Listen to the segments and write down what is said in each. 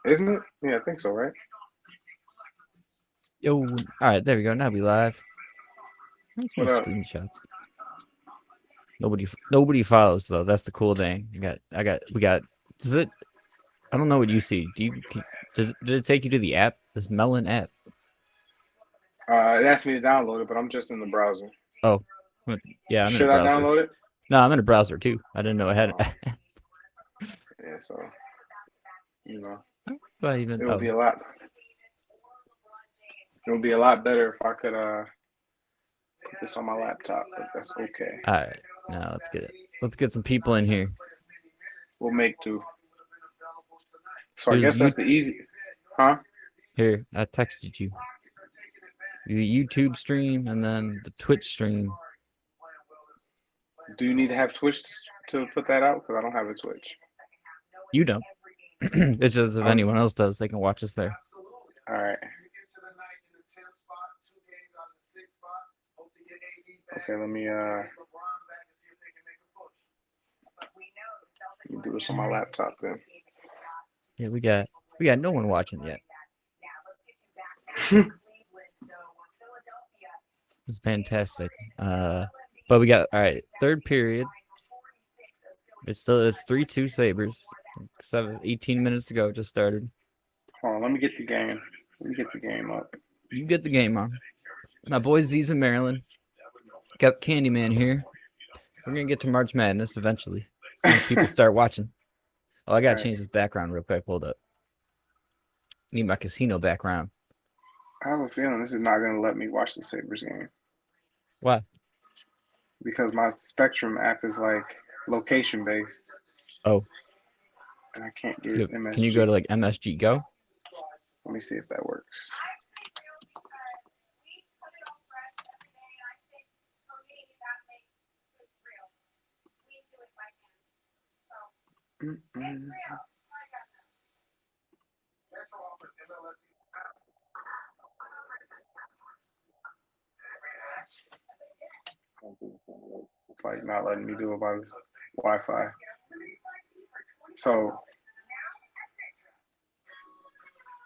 Isn't it? Yeah, I think so, right? Yo, all right, there we go. Now we live. That's more What up? screenshots. Nobody follows though. That's the cool thing. We got. Does it? I don't know what you see. Did it take you to the app? This Melon app. It asked me to download it, but I'm just in the browser. Oh, yeah, I'm in a Should I browser. download it? No, I'm in a browser too. I didn't know I had Oh, it. yeah. So you know, Do I even? it would Oh, be a lot. It would be a lot better if I could put this on my laptop, but that's okay. all right. Now let's get it. Let's get some people in here. We'll make do. So I Here's guess you. that's the easy, huh? Here, I texted you the YouTube stream and then the Twitch stream. Do you need to have Twitch to put that out? Because I don't have a Twitch. You don't. It's just if Um, anyone else does, they can watch us there. all right. Okay, let me do this on my laptop then. Yeah, we got no one watching yet. It's fantastic. But we got all right. Third period. It's 3-2 Sabres. 18 minutes ago. Just started. Hold on, let me get the game. Let me get the game up. You get the game on. My boy Z's in Maryland. Got Candyman here. We're gonna get to March Madness eventually. Once people start watching. Oh, I All gotta right. change this background real quick. Hold up. Need my casino background. I have a feeling this is not going to let me watch the Sabres game Why? because my Spectrum app is like location based, Oh, and I can't get can you go MSG. to like MSG Go? Let me see if that works. Mm-mm. It's like not letting me do it by this Wi-Fi. So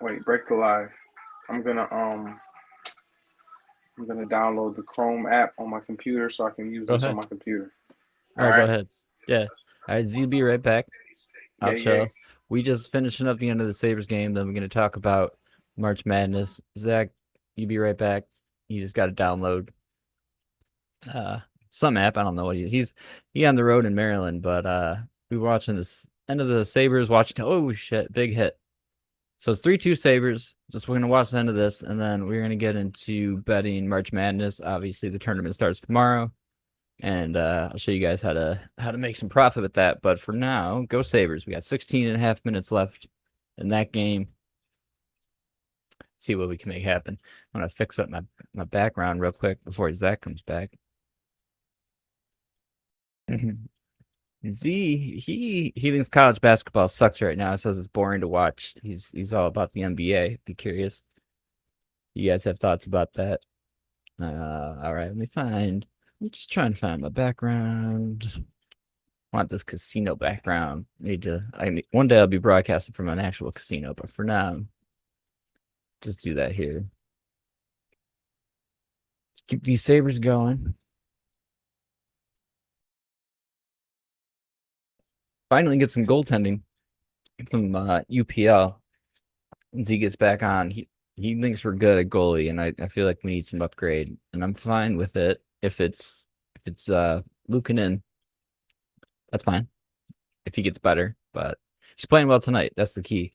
wait, break the live. I'm gonna um I'm gonna download the Chrome app on my computer so I can use Go this on ahead. my computer. All All right, go right. ahead. Yeah. All right, Z will be right back. I'll Yay, yay. chill. We just finishing up the end of the Sabres game. Then we're gonna talk about March Madness. Zach, you be right back. You just got to download uh some app. I don't know what he on the road in Maryland, but we were watching this end of the Sabres. Watching. Oh shit, big hit. So it's 3-2 Sabres. Just we're gonna watch the end of this, and then we're gonna get into betting March Madness. Obviously, the tournament starts tomorrow, and I'll show you guys how to make some profit with that. But for now, go Sabres. We got 16 and a half minutes left in that game. See what we can make happen. I'm gonna fix up my background real quick before Zach comes back. Z he thinks college basketball sucks right now. Says it's boring to watch. He's all about the NBA. Be curious. You guys have thoughts about that? All right. I'm just trying to find my background. I want this casino background. One day I'll be broadcasting from an actual casino, but for now, just do that here. Let's keep these Sabres going. Finally get some goaltending from UPL. Once he gets back on, he thinks we're good at goalie, and I feel like we need some upgrade, and I'm fine with it if it's Lukanen, that's fine if he gets better, but he's playing well tonight. That's the key.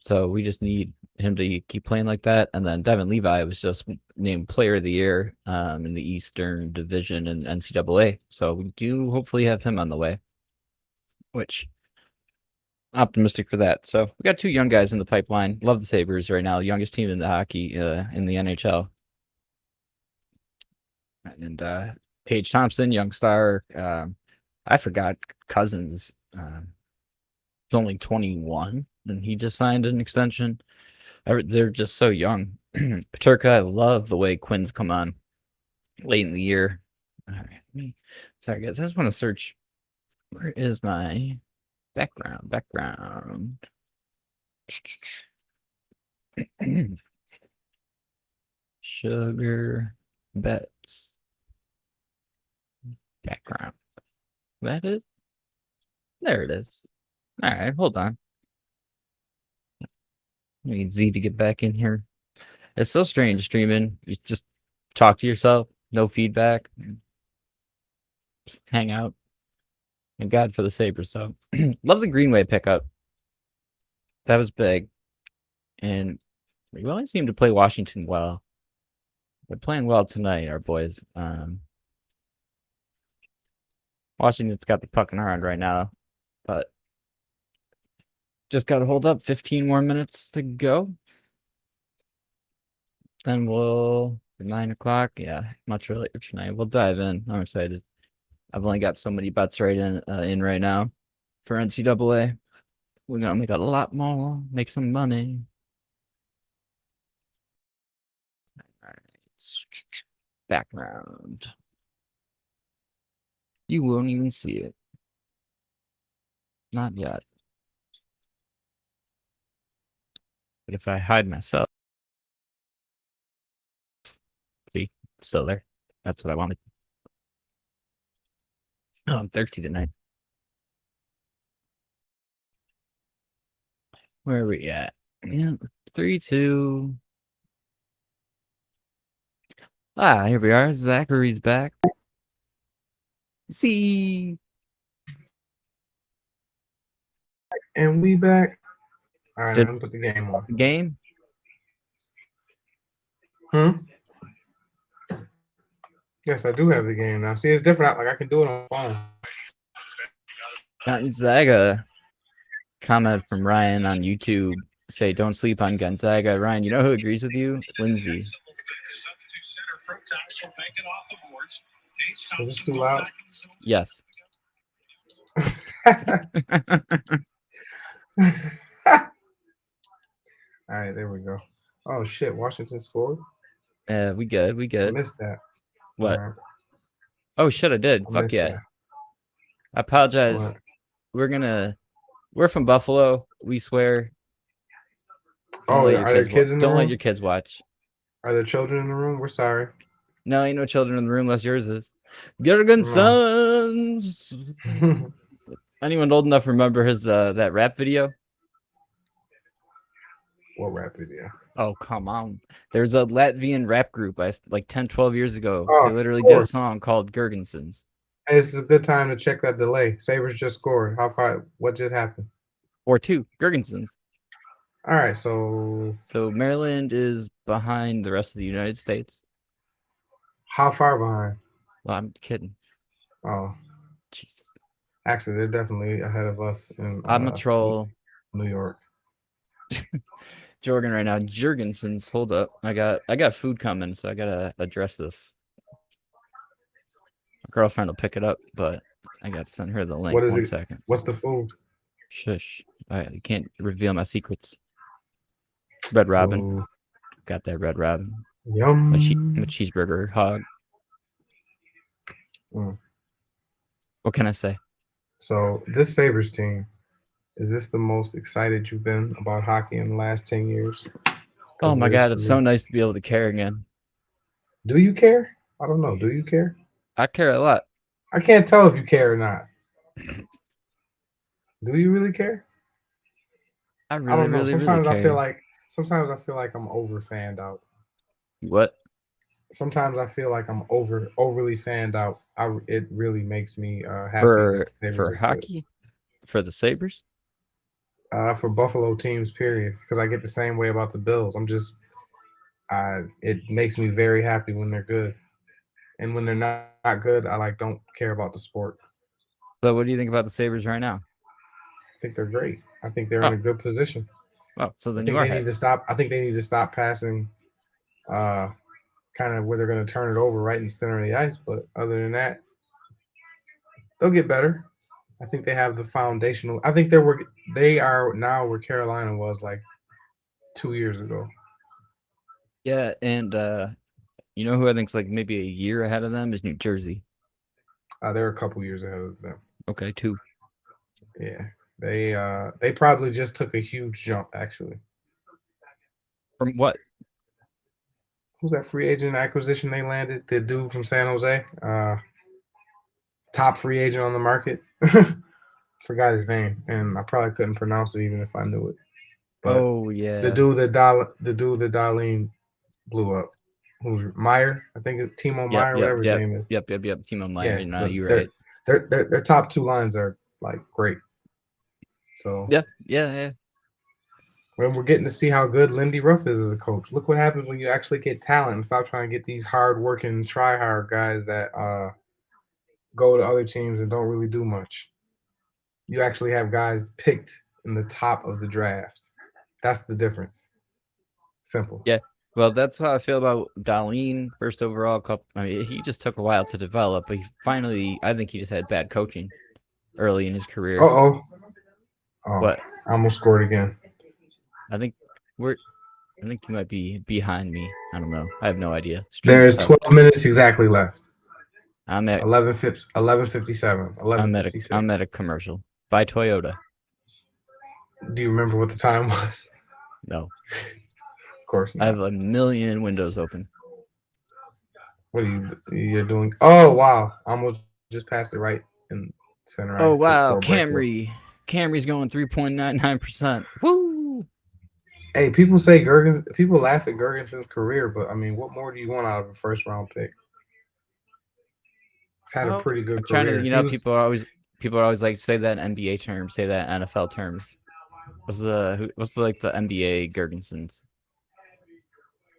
So we just need him to keep playing like that, and then Devin Levi was just named Player of the Year in the Eastern Division and NCAA. So we do hopefully have him on the way, which optimistic for that. So we got two young guys in the pipeline. Love the Sabres right now, youngest team in the hockey in the NHL. And Tage Thompson, young star. I forgot Cousins. Is only 21, and he just signed an extension. They're just so young. Paterka, I love the way Quinn's come on late in the year. All right, sorry guys, I just want to search. Where is my background? Sugar bets background. That it? There it is. All right, hold on. I need Z to get back in here. It's so strange streaming. You just talk to yourself, no feedback, just hang out. And God for the Sabres. So love the Greenway pickup. That was big. And we really seem to play Washington well. They're playing well tonight, our boys. Washington's got the puck in our hand right now, but just got to hold up. 15 more minutes to go. Then we'll 9 o'clock. Yeah, much earlier tonight. We'll dive in. I'm excited. I've only got so many bets right in right now for NCAA. We're gonna make a lot more, make some money. All right. Background. You won't even see it. Not yet. But if I hide myself, see, still there. That's what I wanted. Oh, I'm thirsty tonight. Where are we at? Yeah, 3-2. Ah, here we are. Zachary's back. See. And we back. All right, I'm Did gonna put the game on. the game? Yes, I do have the game now. See, it's different. Like I can do it on phone. Gonzaga. Comment from Ryan on YouTube. Say, don't sleep on Gonzaga. Ryan, you know who agrees with you? Lindsay. Is this too loud? Yes. All right, there we go. Oh shit, Washington scored. We good. We I good. missed that. What? Right. Oh shit, I did. I Fuck missed yeah. that. I apologize. What? We're from Buffalo. We swear. Don't Oh, let your are there kids watch. kids in the Don't let room? your kids watch. Are there children in the room? We're sorry. No, ain't no children in the room unless yours is. No. Gergensons. Anyone old enough to remember his that rap video? What rap video? Oh, come on. There's a Latvian rap group like 10, 12 years ago. Oh, They literally did a scored. song called Gergensons. Hey, this is a good time to check that delay. Sabres just scored. How far? What just happened? Or two, Gergensons. All right, so Maryland is behind the rest of the United States. how far behind? Well, I'm kidding. Oh, Jeez. actually, they're definitely ahead of us in I'm a troll. New York. Jorgen right now. Jurgensons. Hold up. I got food coming, so I gotta address this. My girlfriend will pick it up, but I gotta send her the link. What is One it? second. What's the food? Shush. I can't reveal my secrets. Red Robin. Ooh, Got that Red Robin. yum. A cheeseburger hog. Mm. What can I say? So this Sabres team, is this the most excited you've been about hockey in the last 10 years? Oh my God, it's so me. nice to be able to care again. Do you care? I don't know. Do you care? I care a lot. I can't tell if you care or not. Do you really care? I I really, don't know. really, really Sometimes I feel care. like I'm over fanned out. What? Sometimes I feel like I'm overly fanned out. It really makes me happy that the Sabres For are good. hockey? For the Sabres? For Buffalo teams, period. Because I get the same way about the Bills. It makes me very happy when they're good, and when they're not good, I don't care about the sport. So what do you think about the Sabres right now? I think they're great. I think they're in Oh, a good position. well, so I then you think are they need happy. to stop. I think they need to stop passing, kind of where they're going to turn it over right in the center of the ice. But other than that, they'll get better. I think they have the foundational. I think they are now where Carolina was like 2 years ago. Yeah, and you know who I think's like maybe a year ahead of them is New Jersey. They're a couple years ahead of them. Okay, 2. Yeah. They probably just took a huge jump actually. From what? Who's that free agent acquisition they landed? The dude from San Jose, top free agent on the market. Forgot his name, and I probably couldn't pronounce it even if I knew it. But Oh the yeah. dude the dude that Darlene blew up, who's Meyer, I think it's Timo Yep, Meyer, yep, whatever his yep, name is. yep, yep, yep. Timo Meyer. Yeah, No, but you're right. their top two lines are like great. So Yeah, yeah, yeah. when we're getting to see how good Lindy Ruff is as a coach, look what happens when you actually get talent and stop trying to get these hard working, try hard guys that go to other teams and don't really do much. You actually have guys picked in the top of the draft. That's the difference. Simple. Yeah. Well, that's how I feel about Darlene, first overall cup. I mean, he just took a while to develop, but he finally, I think he just had bad coaching early in his Uh career. oh. Oh, But I almost scored again. I think we're, I think you might be behind me. I don't know. I have no idea. Stream There's sucks. 12 minutes exactly left. I'm at, 11:57, I'm at 11:56. a commercial by Toyota. Do you remember what the time was? No, Of course I not. have a million windows open. What are you're doing? Oh wow! Almost just passed it right in center Oh ice wow, for a breakaway. Camry's going 3.99%. Woo! Hey, people say Gergen. People laugh at Gergensen's career, but I mean, what more do you want out of a first round pick? He's had a Oh, pretty good I'm trying to, career. He was. people are always like say that in NBA terms, say that in NFL terms. What's the like the NBA Gergensons?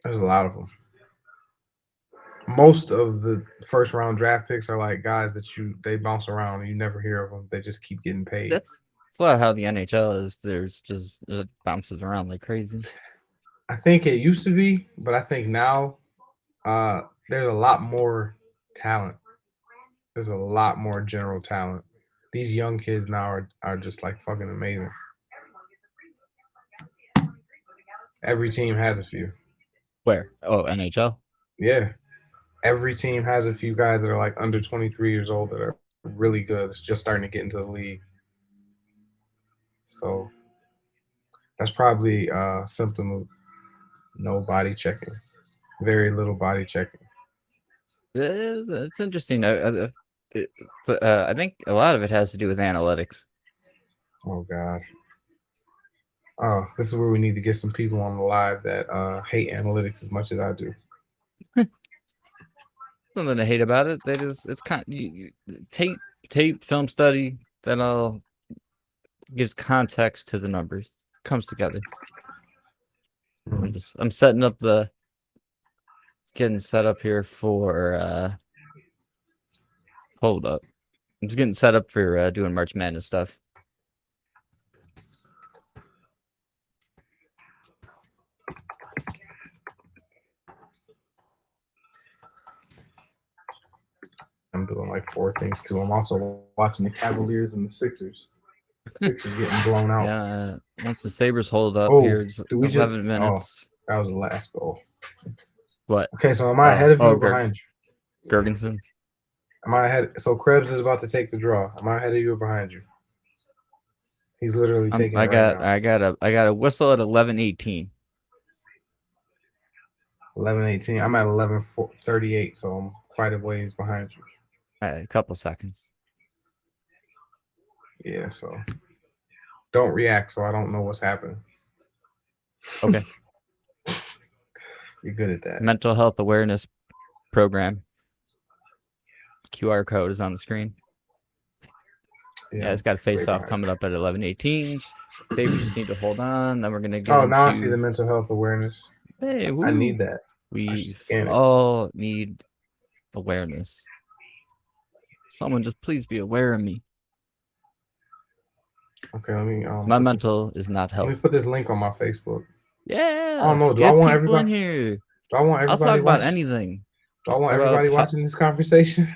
There's a lot of them. Most of the first round draft picks are like guys that they bounce around and you never hear of them. They just keep getting paid. That's a lot of how the NHL is. There's just it bounces around like crazy. I think it used to be, but I think now there's a lot more talent. There's a lot more general talent. These young kids now are just like fucking amazing. Every team has a few. Where? Oh, NHL. Yeah. Every team has a few guys that are like under 23 years old that are really good. It's just starting to get into the league. So that's probably a symptom of no body checking, very little body checking. It's interesting. It, I think a lot of it has to do with analytics. Oh God. Oh, this is where we need to get some people on the live that hate analytics as much as I do. Something to hate about it. They just it's kind tape film study that all gives context to the numbers. Comes together. I'm setting up getting set up here for hold up. I'm just getting set up for doing March Madness stuff. I'm doing like four things too. I'm also watching the Cavaliers and the Sixers. Sixers getting blown out. Yeah, once the Sabres hold up Oh, here, it's do we just? 11 Oh, minutes. that was the last goal. What? Okay, so am I ahead of you Oh, or behind you? Gergensen. Am I ahead? So Krebs is about to take the draw. Am I ahead of you or behind you? He's literally taking it right now. I got a whistle at 11:18. 11:18. I'm at 11:38, so I'm quite a ways behind you. A couple seconds. Yeah, so don't react, so I don't know what's happening. Okay. You're good at that. Mental health awareness program. QR code is on the screen. Yeah, it's got a face off coming up at 11:18. Sabres just need to hold on. Then we're gonna get Oh, into. now I see the mental health awareness. Hey, I woo! need that. I We should scan it. all need awareness. Someone just please be aware of me. Okay, let me My mental is not let me health. put this link on my Facebook. I don't Yes, know. Do I get want people in everybody? here. Do I want I'll talk everybody about watching? anything. Do I want About everybody watching this conversation?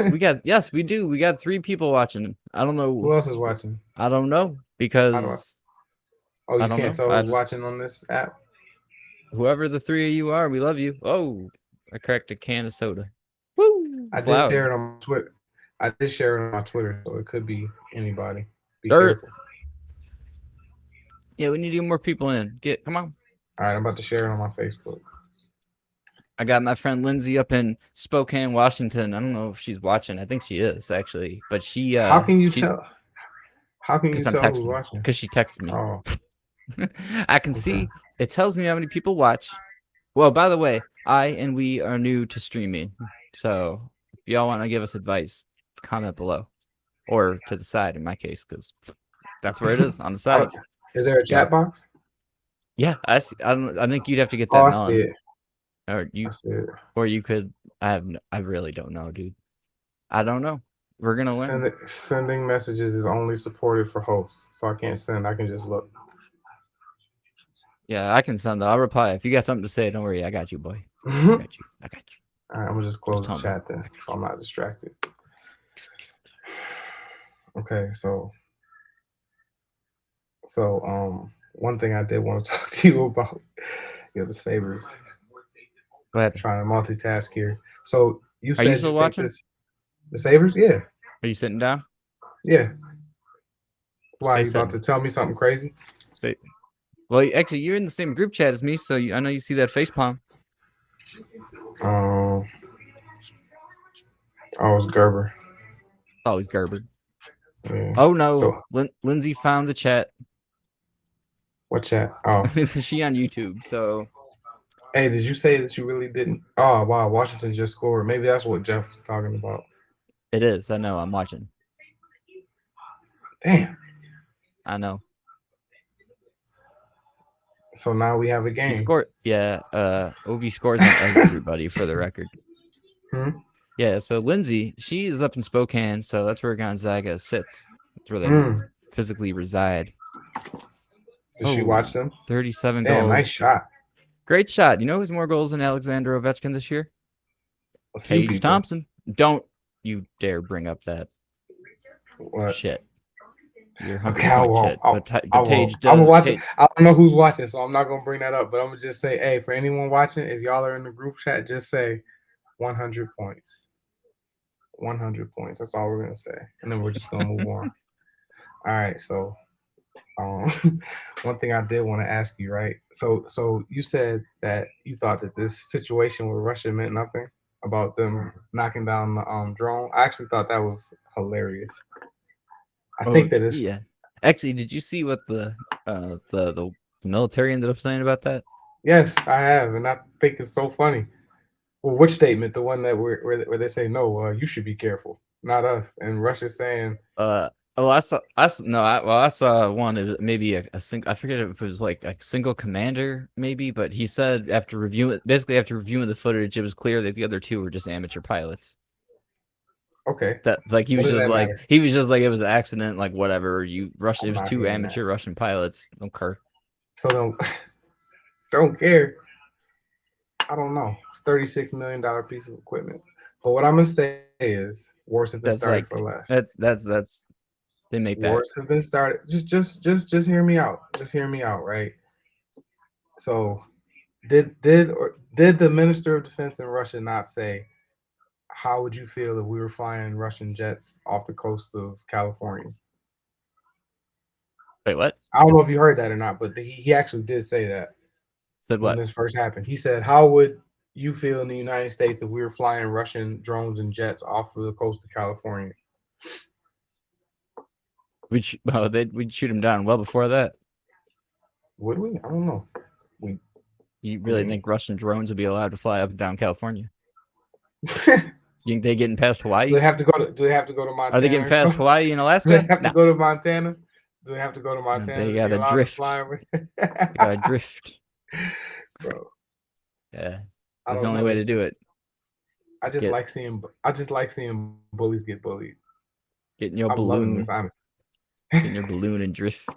yes, we do. We got 3 people watching. I don't know. Who else is watching? I don't know How do I? because Oh, I you don't can't know. tell I who's just watching on this app. whoever the 3 of you are, we love you. Oh, I cracked a can of soda. Woo! I It's did loud. share it on Twitter. I did share it on my Twitter, so it could be anybody. Be Dirt. careful. Yeah, we need to get more people in. Come on. All right, I'm about to share it on my Facebook. I got my friend Lindsay up in Spokane, Washington. I don't know if she's watching. I think she is actually, but How can you she tell? How can you because I'm tell who's texting watching? because she texted me. Oh, I can okay. see it tells me how many people watch. Well, by the way, we are new to streaming, so if y'all want to give us advice, comment below or to the side in my case, because that's where it is on the I don't, side. is there a chat Yep. box? Yeah, I see. I think you'd have to get Oh, that I see none, it. or I see it. you could. I really don't know, dude. I don't know. We're gonna learn. Sending messages is only supported for hosts, so I can't send. I can just look. Yeah, I can send that. I'll reply if you got something to say. Don't worry, I got you, boy. I All got you. I got you. right, I'm gonna just Just close the tell me. chat then, I got so I'm not distracted. Okay, one thing I did want to talk to you about, the Sabres. What I'm happened? trying to multitask here. So you Are you said you still think watching? this the Sabres? Yeah, Are you sitting down? yeah. Why, Stay you about to sitting. tell me something crazy? Stay. Well, actually, you're in the same group chat as me, so I know you see that face palm. Um, oh, it's Gerber. Always Gerber. Yeah. Oh no, So Lindsay found the chat. what chat? Oh, She on YouTube, so hey, did you say that you really didn't? Oh, wow, Washington just scored. Maybe that's what Jeff was talking about. it is. I know. I'm watching. Damn. I know. So now we have a He game. scored. Yeah. Obi scores on everybody for the record. Hmm? Yeah. So Lindsay, she is up in Spokane, so that's where Gonzaga sits. That's where they Mm. physically reside. Did she watch Oh, them? 37 Damn, nice goals. shot. Great shot. You know who's more goals than Alexander Ovechkin this year? A few Tage people. Thompson. Don't you dare bring up that What? shit. Your Okay, 100 I point won't. shit. I, I But won't. Tage I'm gonna does. watch it. I don't know who's watching, so I'm not gonna bring that up. But I'm gonna just say, hey, for anyone watching, if y'all are in the group chat, just say 100 points. 100 points. That's all we're gonna say, and then we're just gonna move on. All right. So, um, one thing I did want to ask you, right? So you said that you thought that this situation with Russia meant nothing about them knocking down the drone. I actually thought that was hilarious. I Oh think that it's yeah. Actually, did you see what the military ended up saying about that? yes, I have, and I think it's so funny. Well, which statement? The one that where they say no, you should be careful, not us. And Russia's saying, Oh, I saw one. It was maybe a single. I forget if it was like a single commander, maybe. But he said basically after reviewing the footage, it was clear that the other two were just amateur pilots. okay, That like what does that matter? he was just like it was an accident, like whatever. It I'm was not two hearing that. amateur Russian pilots. Don't care. So don't care. I don't know. It's $36 million piece of equipment. But what I'm gonna say is, wars have been That's started for like less. that's they make that. Wars have been started. Just hear me out. Just hear me out, right? So did the Minister of Defense in Russia not say, how would you feel if we were flying Russian jets off the coast of California? Wait, what? I don't know if you heard that or not, but he actually did say that Said when what? this first happened. He said, how would you feel in the United States if we were flying Russian drones and jets off of the coast of California? We'd shoot him down well before that. Would we? I don't know. We, You I really mean, think Russian drones would be allowed to fly up and down California? do You think they getting past they Hawaii? have to go to? Do they have to go to Are they Montana getting or past something? Hawaii and Do they Alaska? have to No. go to Montana? Do they have to go to They Montana to be gotta allowed to drift. fly? They gotta drift. Bro, Yeah. I That's the don't only know. way to It's do just it. Get I just like seeing bullies get bullied. getting your I'm loving this, balloon. honestly. Getting your balloon and drift.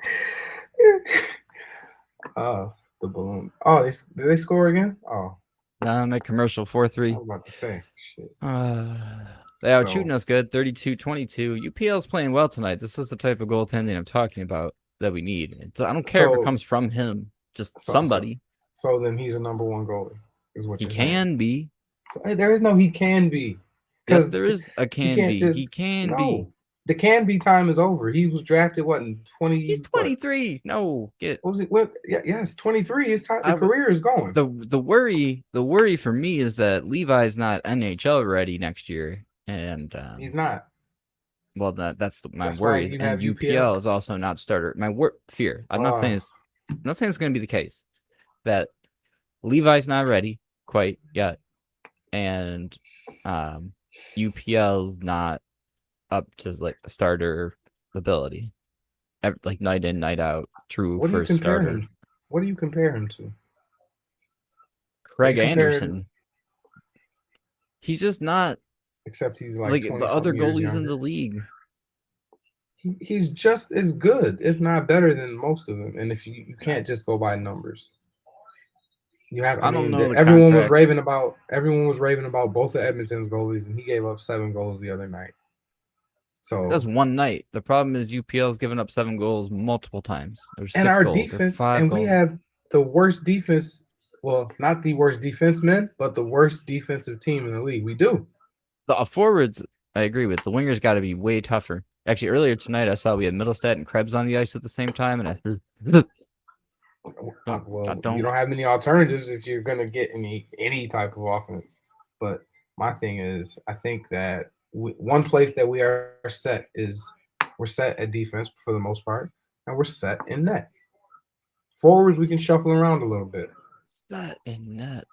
Oh, the balloon. Oh, did they score again? Oh, Now I'm at commercial I 4-3. was about to say shit. They out So, shooting us good, 32-22. UPL's playing well tonight. This is the type of goaltending I'm talking about that we need. I don't care if it so, comes from him, just so, so, somebody. so then he's a number one goalie, is what He you're saying. can be. So, hey, there is no he can be, Yes, because there is a you can can't be. He just can be. no. The Canby time is over. He was drafted what in He's 20 what? 23. No, get What was it? What? Yeah, yes, 23. His time. The I w- career is going. the worry for me is that Levi's not NHL ready next year, and He's not. well, that's my That's why worries. you And have UPL. UPL is also not starter. My fear. Uh, I'm not saying it's going to be the case that Levi's not ready quite yet, and um, UPL's not up to like a starter ability, like night in, night out, true what do you first compare starter. him? What do you compare him to? Craig You compare, Anderson, he's just not except he's like like 20 the other something years goalies in younger. the league. He's just as good, if not better than most of them. And if you I, can't just go by numbers. You have, I I don't mean, know the everyone was contract. raving about both of Edmonton's goalies, and he gave up 7 goals the other night. That's So, one night. The problem is UPL's given up 7 goals multiple times. There's and six our goals or defense, five and we goals. have the worst defense. Well, not the worst defensemen, but the worst defensive team in the league. We do. The forwards, I agree with. The wingers got to be way tougher. Actually, earlier tonight I saw we had Middlestat and Krebs on the ice at the same time, and I Well, you don't. don't have many alternatives if you're gonna get any type of offense. But my thing is, I think that one place that we are set is we're set at defense for the most part, and we're set in net. Forwards, we can shuffle around a little bit. That in net.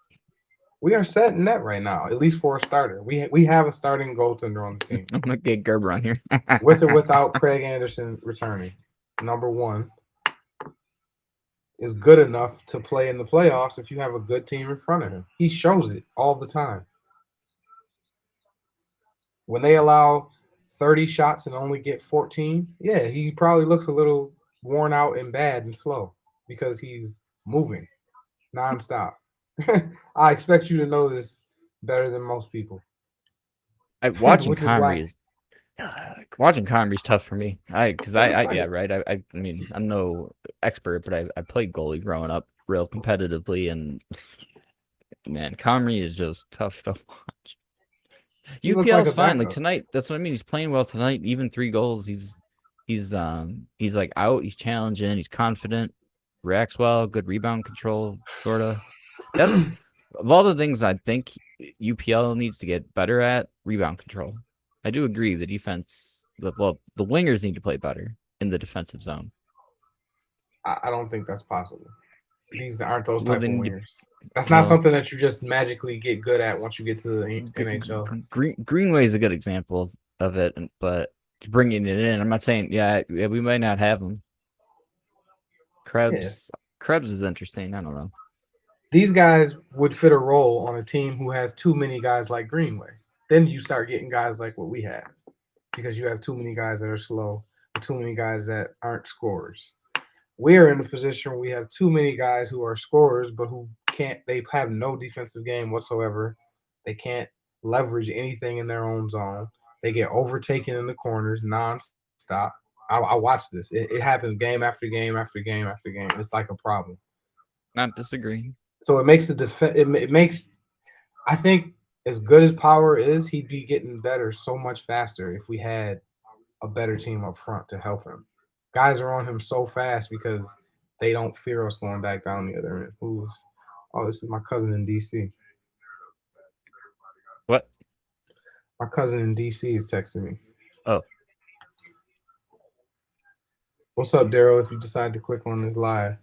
We are set in net right now, at least for a starter. We have a starting goaltender on the team, I'm gonna get Gerber on here. with or without Craig Anderson returning. Number one is good enough to play in the playoffs if you have a good team in front of him. He shows it all the time. When they allow 30 shots and only get 14, yeah, he probably looks a little worn out and bad and slow because he's moving nonstop. I expect you to know this better than most people, Watching which is why Comrie is watching Comrie's tough for me. Because it looks like yeah, it. right. I mean, I'm no expert, but I played goalie growing up real competitively, and man, Comrie is just tough to watch. He looks like UPL's a fine. Like backup. tonight, that's what I mean. He's playing well tonight. Even 3 goals, he's like out. He's challenging. He's confident. Reacts well. Good rebound control. Sorta. That's of all the things I think UPL needs to get better at. Rebound control. I do agree. The defense. Well, the wingers need to play better in the defensive zone. I don't think that's possible. These aren't those Well, type they of need to. wingers. That's not Well, something that you just magically get good at once you get to the NHL. Greenway is a good example of it, but bringing it in, I'm not saying yeah we might not have him. Yeah. Krebs is interesting. I don't know. These guys would fit a role on a team who has too many guys like Greenway. Then you start getting guys like what we have because you have too many guys that are slow, too many guys that aren't scorers. We're in a position where we have too many guys who are scorers, but who can't, they have no defensive game whatsoever. They can't leverage anything in their own zone. They get overtaken in the corners nonstop. I watch this. It happens game after game after game after game. It's like a problem. Not disagreeing. So it makes the it makes, I think, as good as Power is, he'd be getting better so much faster if we had a better team up front to help him. Guys are on him so fast because they don't fear us going back down the other end. Who's, oh, this is my cousin in DC. What? My cousin in DC is texting me. Oh, What's up, Daryl? If you decide to click on this live.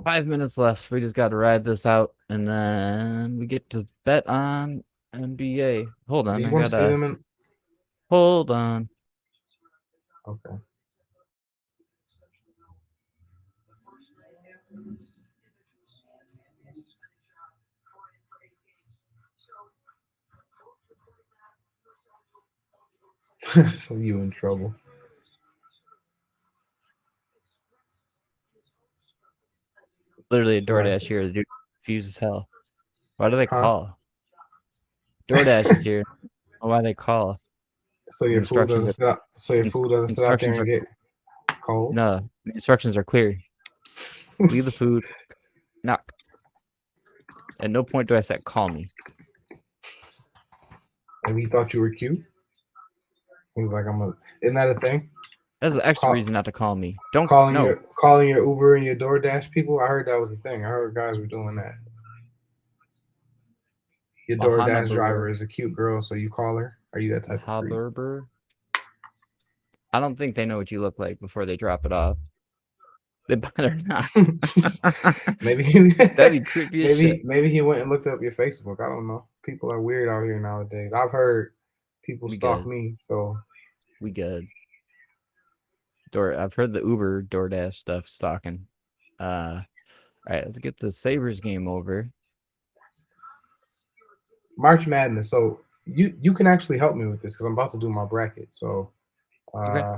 5 minutes left. We just got to ride this out, and then we get to bet on NBA. Hold Do on, you I want to see gotta them in? hold on. Okay. So you in trouble. Literally a So I DoorDash said, here. The dude confused as hell. Why do they huh? call? DoorDash is here. Oh, why they call? So The your food instructions doesn't are sit out. So your ins- food doesn't sit out there instructions and are get cold. no, the instructions are clear. Leave the food. Knock. At no point do I say call me. And he thought you were cute. He's like, I'm a. Isn't that a thing? That's the extra Call, reason not to call me. Don't no. calling your Uber and your DoorDash people. I heard that was a thing. I heard guys were doing that. Your DoorDash driver Bahanaber. is a cute girl, so you call her. Are you that type of freak? Haberber. I don't think they know what you look like before they drop it off. They better not. maybe That'd be creepy as shit. maybe he went and looked up your Facebook. I don't know. People are weird out here nowadays. I've heard people We stalk good. me, so We good. I've heard the Uber DoorDash stuff stalking. All right, let's get the Sabres game over. March Madness. So you can actually help me with this because I'm about to do my bracket. So Okay. uh,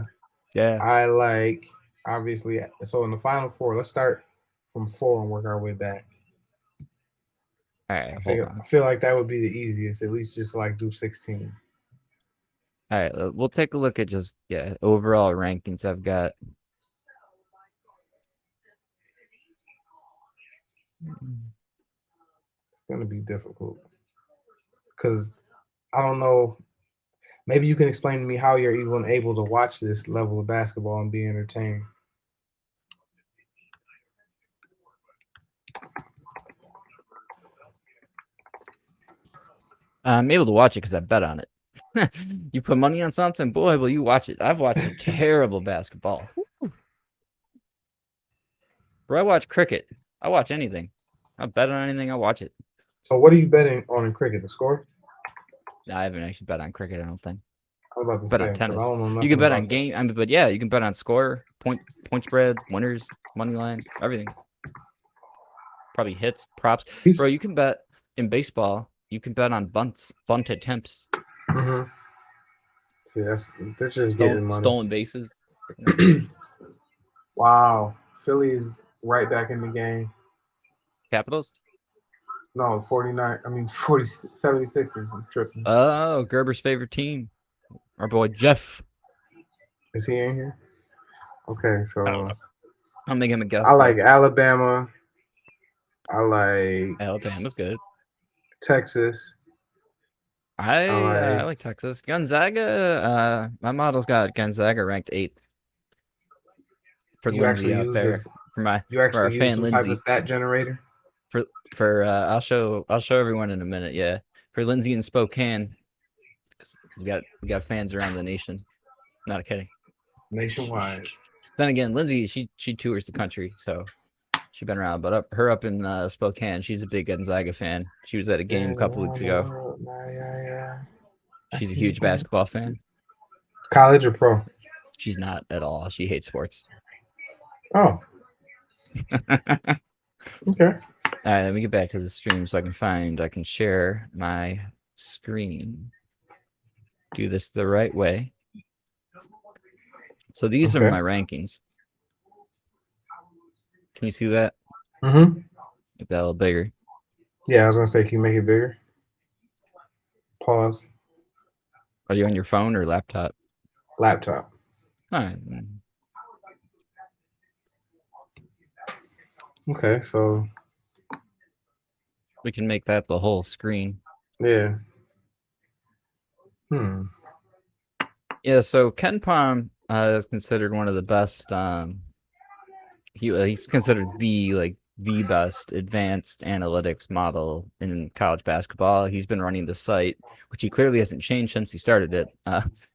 Yeah. I like obviously. So in the final four, let's start from four and work our way back. All right, hold on. I feel like that would be the easiest. At least just like do 16. All right, we'll take a look at just overall rankings. I've got. It's gonna be difficult because I don't know. Maybe you can explain to me how you're even able to watch this level of basketball and be entertained. I'm able to watch it because I bet on it. You put money on something, boy, will you watch it. I've watched some terrible basketball. Bro, I watch cricket. I watch anything. I bet on anything, I watch it. So what are you betting on in cricket? The score? No, I haven't actually bet on cricket, I don't think. I was about to Bet say on because I tennis. don't know You nothing can bet on about that. game, but yeah, you can bet on score, point spread, winners, money line, everything. Probably hits, props. Bro, you can bet in baseball, you can bet on bunt attempts. Mm-hmm. See, they're just getting money. Stolen bases. Wow, Philly's right back in the game. Capitals? No, 49. I mean 76ers. I'm tripping. Oh, Gerber's favorite team. Our boy Jeff. Is he in here? Okay, I don't so know. I'll make him a guest. I like Alabama. I like Alabama's good. Texas. I like Texas. Gonzaga. My model's got Gonzaga ranked 8th for You Lindsay actually out use there. this. For You our actually use fan some type of Lindsay. stat generator. I'll show everyone in a minute. Yeah, for Lindsay in Spokane. We got fans around the nation. Not kidding. Nationwide. Then again, Lindsay she tours the country, so she's been around. But up in Spokane, she's a big Gonzaga fan. She was at a game a couple weeks ago. Yeah. She's a huge basketball fan. College or pro? She's not at all. She hates sports. Oh, okay. All right, let me get back to the stream so I can share my screen. Do this the right way. So these are my rankings. Can you see that? Mm-hmm. Make that a little bigger. Yeah, I was gonna say, can you make it bigger? Pause. Are you on your phone or laptop? Laptop. All right. Okay, so We can make that the whole screen. yeah. Yeah, so Ken Pom is considered one of the best. He's considered the best advanced analytics model in college basketball. He's been running the site, which he clearly hasn't changed since he started it.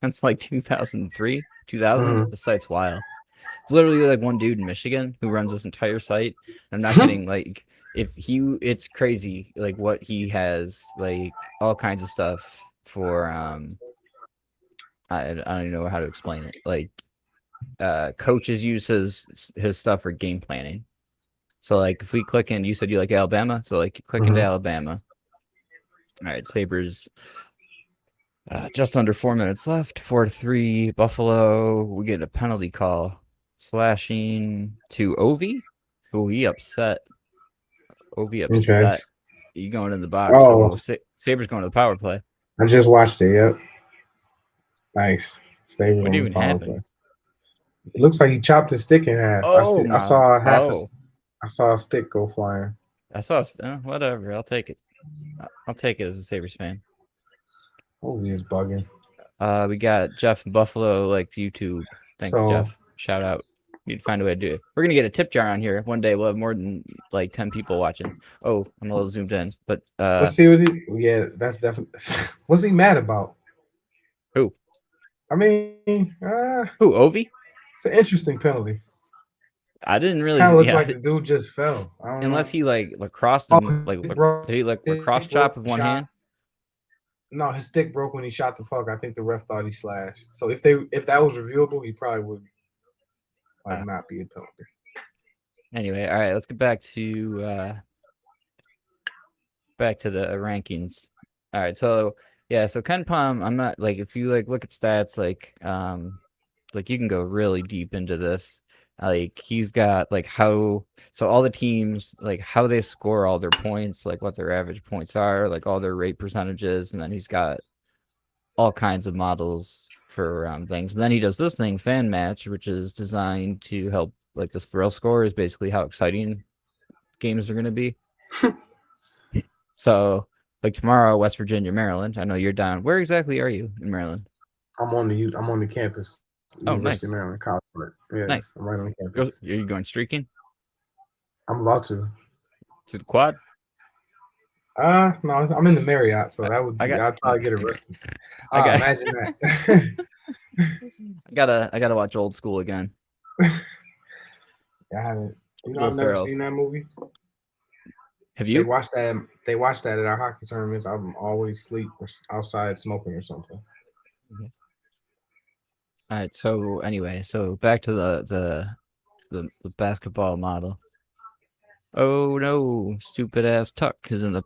Since like 2003, 2000. The site's wild. It's literally like one dude in Michigan who runs this entire site. I'm not kidding. Like it's crazy. Like what he has, like all kinds of stuff for. I don't even know how to explain it. Like coaches use his stuff for game planning. So like if we click in, you said you like Alabama, so like click into Alabama. All right, Sabres. Just under 4 minutes left. 4-3 Buffalo. We get a penalty call. Slashing to Ovi. Oh, he upset. Ovi upset. Okay. You going in the box. Oh. So Sabres going to the power play. I just watched it, yep. Nice. Savers What on the even power play. happened? It looks like he chopped his stick in half. Oh I my! saw Oh, I saw a stick go flying. I saw. Whatever. I'll take it. I'll take it as a Sabres fan. Oh, he is bugging. We got Jeff in Buffalo likes YouTube. Thanks, So Jeff. Shout out. Need to find a way to do it. We're gonna get a tip jar on here one day. We'll have more than like 10 people watching. Oh, I'm a little zoomed in, but let's see what he. Yeah, that's definitely. What's he mad about? who? I mean, Who? Ovi? it's an interesting penalty. I didn't really. Kind of looked Yeah, like the dude just fell. I don't unless know. he like lacrossed him. Oh, Like, he broke did he like his lacrosse stick chop broke with when he one hand? shot. No, his stick broke when he shot the puck. I think the ref thought he slashed. So if that was reviewable, he probably would like Uh, not be a penalty. anyway, all right. Let's get back to the rankings. All right, so yeah, so Ken Palm, I'm not like if you like look at stats like you can go really deep into this. Like he's got like how so all the teams like how they score all their points, like what their average points are, like all their rate percentages, and then he's got all kinds of models for things. And then he does this thing, Fan Match, which is designed to help like this thrill score is basically how exciting games are going to be. So, like tomorrow, West Virginia, Maryland. I know you're down. Where exactly are you in Maryland? I'm on the campus, Oh, University of nice, Maryland College. Yeah, nice. I'm right on the Go. campus. Are you going streaking I'm about to. to the quad? No, I'm in the Marriott, so that would I be. got. I'd probably get arrested. I got. Imagine that. I gotta watch Old School again. I haven't. Will I've never Ferrell. seen that movie. Have you? They watched that at our hockey tournaments. I'm always sleep or outside smoking or something. Mhm. All right. So anyway, so back to the basketball model. Oh no, stupid ass Tuck is in the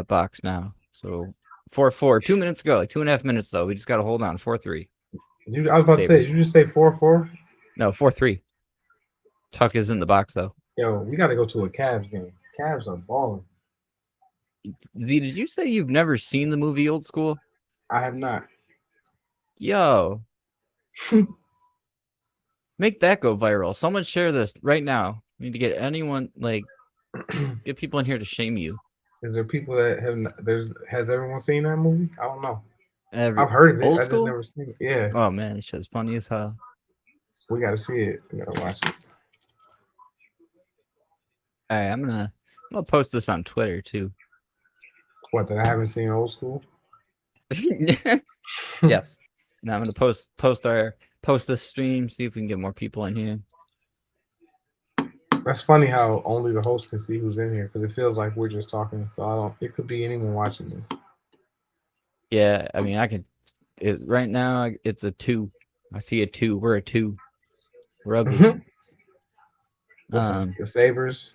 box now. So 4-4. 2 minutes ago, like 2.5 minutes though. We just gotta hold on. 4-3. I was about to say, did Sabres. you just say 4-4? No, 4-3. Tuck is in the box though. Yo, we got to go to a Cavs game. Cavs are balling. V, did you say you've never seen the movie Old School? I have not. Yo, make that go viral. Someone share this right now. We need to get anyone like get people in here to shame you. Is there people that have? Has everyone seen that movie? I don't know. Every I've heard of it. Old I just School? never seen it. Yeah, Oh man, this shit's funny as hell. we got to see it. We got to watch it. All right, I'm gonna post this on Twitter too. What, that I haven't seen Old School? Yes. Now I'm gonna post this stream, see if we can get more people in here. That's funny how only the host can see who's in here because it feels like we're just talking. So I don't. It could be anyone watching this. Yeah, I mean I can. Right now it's a 2. I see a 2. We're a 2. We're ugly. Listen, the Sabres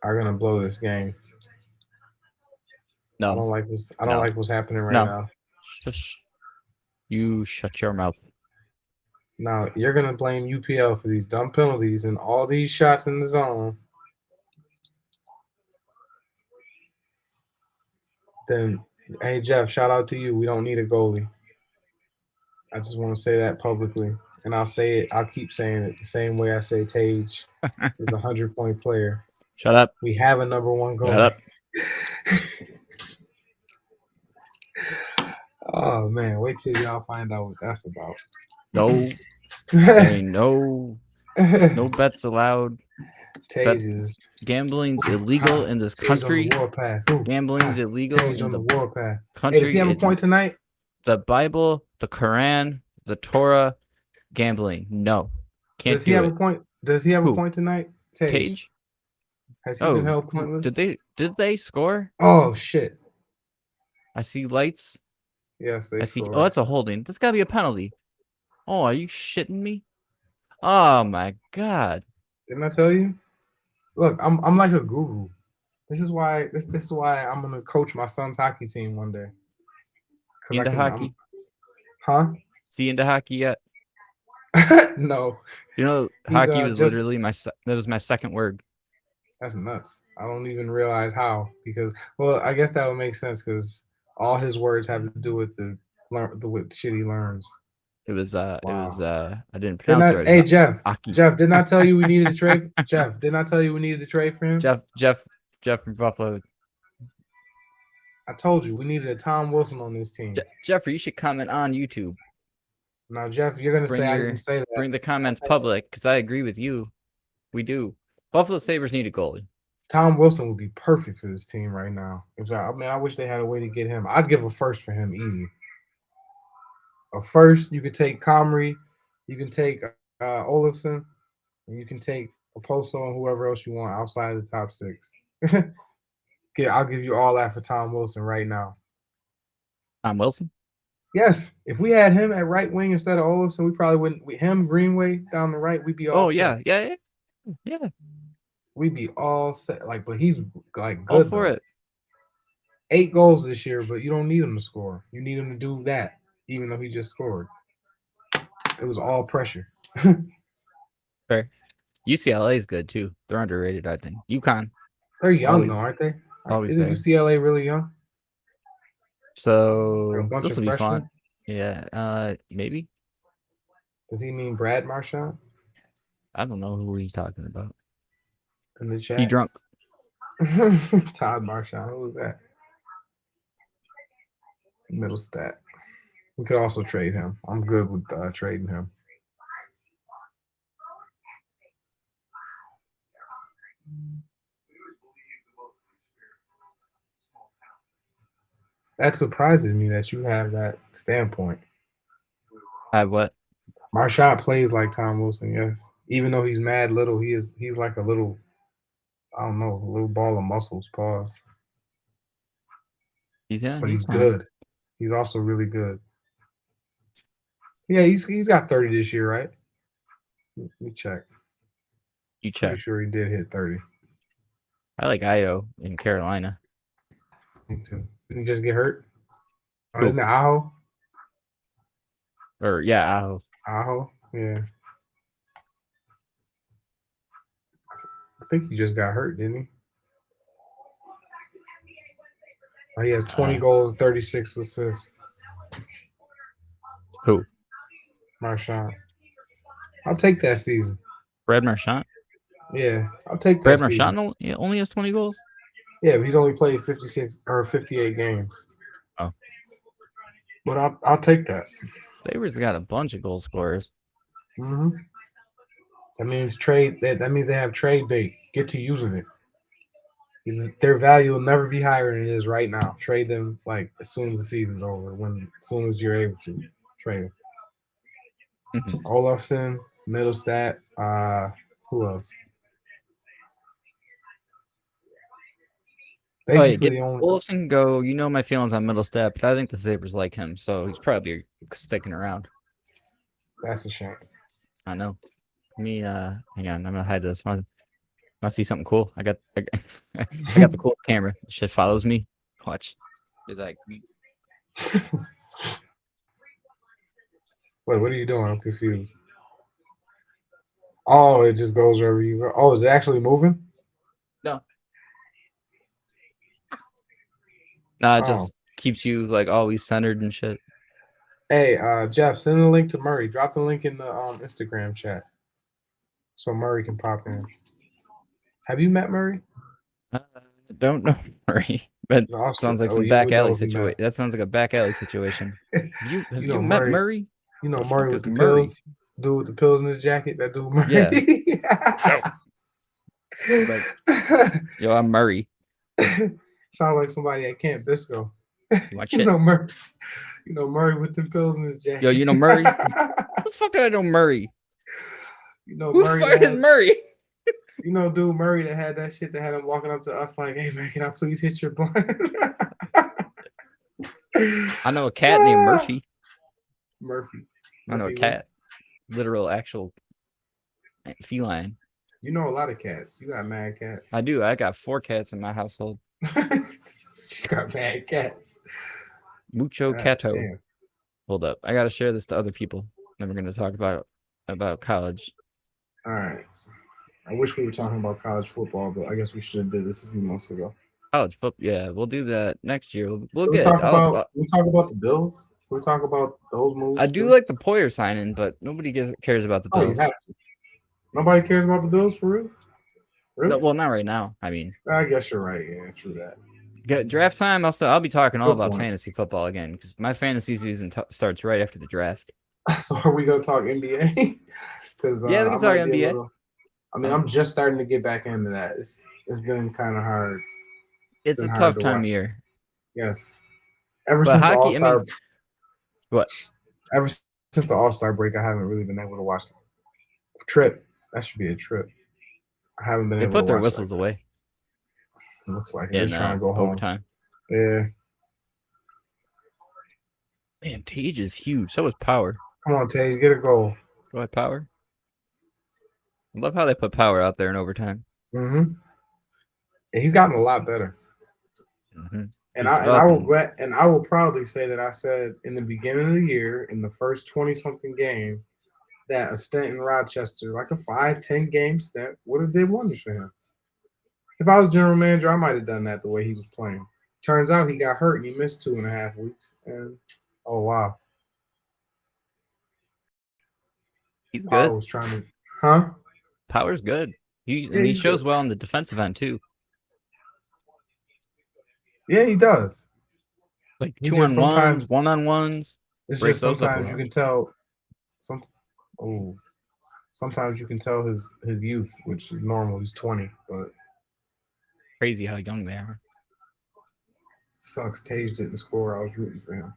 are gonna blow this game. I No, don't like this. I don't no, like what's happening right no. now. Shush. You shut your mouth. Now you're gonna blame UPL for these dumb penalties and all these shots in the zone. Then, hey Jeff, shout out to you. We don't need a goalie. I just want to say that publicly, and I'll say it. I'll keep saying it the same way I say Tage is a 100-point player. Shut up. We have a number one Shut goalie. up. Oh man, wait till y'all find out what that's about. No, there ain't no bets allowed. Bet Tage is gambling's illegal in this Tage on the country. warpath. Gambling's illegal Tage in on the the warpath. Hey, does he country. have a point tonight? The Bible, the Quran, the Torah, gambling. No, can't Does he do have a it. point? Does he have a Who? point tonight? Tage. Tage? Has he been Oh, held pointless? did they score? Oh shit! I see lights. Yes, they I see. Oh, scored. that's a holding. That's gotta be a penalty. Oh, are you shitting me? Oh my god. Didn't I tell you? Look, I'm like a guru. This is why I'm gonna coach my son's hockey team one day. Cause I Into can. hockey? Huh? Is he into hockey yet? No, You know, he's hockey was just. literally that was my second word. That's nuts. I don't even realize how because I guess that would make sense because all his words have to do with the learn the what shit he learns. Wow. I didn't Didn't pronounce it I? right. It's Hey Jeff, Aki. Jeff, didn't I tell you we needed to trade? Jeff, didn't I tell you we needed to trade for him? Jeff from Buffalo. I told you we needed a Tom Wilson on this team. Jeffrey, you should comment on YouTube. Now, Jeff, you're gonna say I didn't say that. Bring the comments public because I agree with you. We do. Buffalo Sabres need a goalie. Tom Wilson would be perfect for this team right now. I mean, I wish they had a way to get him. I'd give a first for him easy. A first, you could take Comrie, you can take Olafson, and you can take Oposo and whoever else you want outside of the top six. Yeah, I'll give you all that for Tom Wilson right now. Tom Wilson? Yes, if we had him at right wing instead of Olafson, we probably wouldn't. With him, Greenway down the right, we'd be all set. Yeah. We'd be all set. Like, but he's like All good for though. it. 8 goals this year, but you don't need him to score. You need him to do that, even though he just scored. It was all pressure. Fair. UCLA is good too. They're underrated, I think. UConn. They're young though, aren't they? Always Isn't there. UCLA really young? So bunch this of will be freshmen? fun. Yeah. Maybe. Does he mean Brad Marchand I don't know who he's talking about. in the chat? He drunk. Todd Marchand. Who was that? Middle stat. We could also trade him. I'm good with trading him. That surprises me that you have that standpoint. I what? Marchand plays like Tom Wilson, yes. Even though he's mad little, he's like a little, I don't know, a little ball of muscles. Pause. But he's fine. good. He's also really good. Yeah, he's got 30 this year, right? Let me check. You check. Pretty sure he did hit 30. I like Io in Carolina. Me too. Didn't he just get hurt? Oh, isn't it Aho? Or yeah, Aho. Aho? Yeah. I think he just got hurt, didn't he? Oh, he has 20 goals, 36 assists. Who? Marchand. I'll take that season. Brad Marchand? Yeah, I'll take that Brad season. Marchand only has 20 goals? Yeah, but he's only played 56 or 58 games. Oh. But I'll take that. Sabres got a bunch of goal scorers. Mm-hmm. That means trade. That means they have trade bait. Get to using it. Their value will never be higher than it is right now. Trade them like as soon as the season's over. As soon as you're able to trade them. Mm-hmm. Olafson, Middlestat. Who else? Basically, the only Olafson can go. You know my feelings on Middlestat, but I think the Sabres like him, so he's probably sticking around. That's a shame. I know. Me, hang on, I'm gonna hide this. I see something cool. I got the cool camera. Shit follows me. Watch. It's like. Wait, what are you doing? I'm confused. Oh, it just goes wherever you go. Oh, is it actually moving? No. Nah, it just keeps you like always centered and shit. Hey, Jeff, send a link to Murray. Drop the link in the Instagram chat so Murray can pop in. Have you met Murray? Don't know Murray, but sounds like some back alley situation. That sounds like a back alley situation. You met Murray? You know Murray with the pills? Dude with the pills in his jacket? That dude Murray? Yeah. Like, yo, I'm Murray. Sounds like somebody at Camp Bisco. Watch you it. know Murray. You know Murray with the pills in his jacket. Yo, you know Murray? What the fuck do I know Murray? You know Who Murray. Who the fuck is Murray? You know, dude Murray that had that shit that had him walking up to us like, "Hey man, can I please hit your blunt?" I know a cat named Murphy. Murphy. I know a cat. Literal, actual feline. You know a lot of cats. You got mad cats. I do. I got 4 cats in my household. You got mad cats. Mucho cato. Damn. Hold up. I got to share this to other people. Then we're going to talk about college. All right. I wish we were talking about college football, but I guess we should have did this a few months ago. College football, yeah, we'll do that next year. We'll talk about the Bills. We talk about those moves I do too. like the Poyer signing, but nobody cares about the Oh, you Bills. have to. Nobody cares about the Bills for real. No, Really? well, not right now. I mean, I guess you're right. Yeah, true that. draft time. I'll be talking all Good about point. fantasy football again because my fantasy season starts right after the draft. So are we gonna talk NBA? Because Yeah, we I can talk might be a NBA. little. I mean, Um, I'm just starting to get back into that. It's been kind of hard. It's it's been a hard tough to time of watch. year, Yes. Ever but since the All hockey. I mean, Star, what ever since the All Star break, I haven't really been able to watch. Trip. That should be a trip. I haven't been they able to put their watch like whistles that. away It looks like they're in just trying to go home. overtime. Yeah. Man, Tage is huge. So is Power. Come on, Tage, get a goal. Go ahead, Power. I love how they put Power out there in overtime. Mm-hmm. And he's gotten a lot better. Mm-hmm. And He's I will developing. I will proudly say that I said in the beginning of the year, in the first 20 something games, that a stint in Rochester, like a 5-10 game stint, would have did wonders for him. If I was general manager, I might have done that the way he was playing. Turns out he got hurt and he missed 2.5 weeks. And oh wow, He's Power good. was trying to, huh? Power's good. Yeah, And he he's good. shows well on the defensive end too. Yeah, he does. Like He two just on sometimes ones, 1-on-1s. it's Break just those up a sometimes you lot. can tell some. Oh, sometimes you can tell his youth, which is normal. He's 20, but Crazy how young they are. sucks. Tage didn't score. I was rooting for him.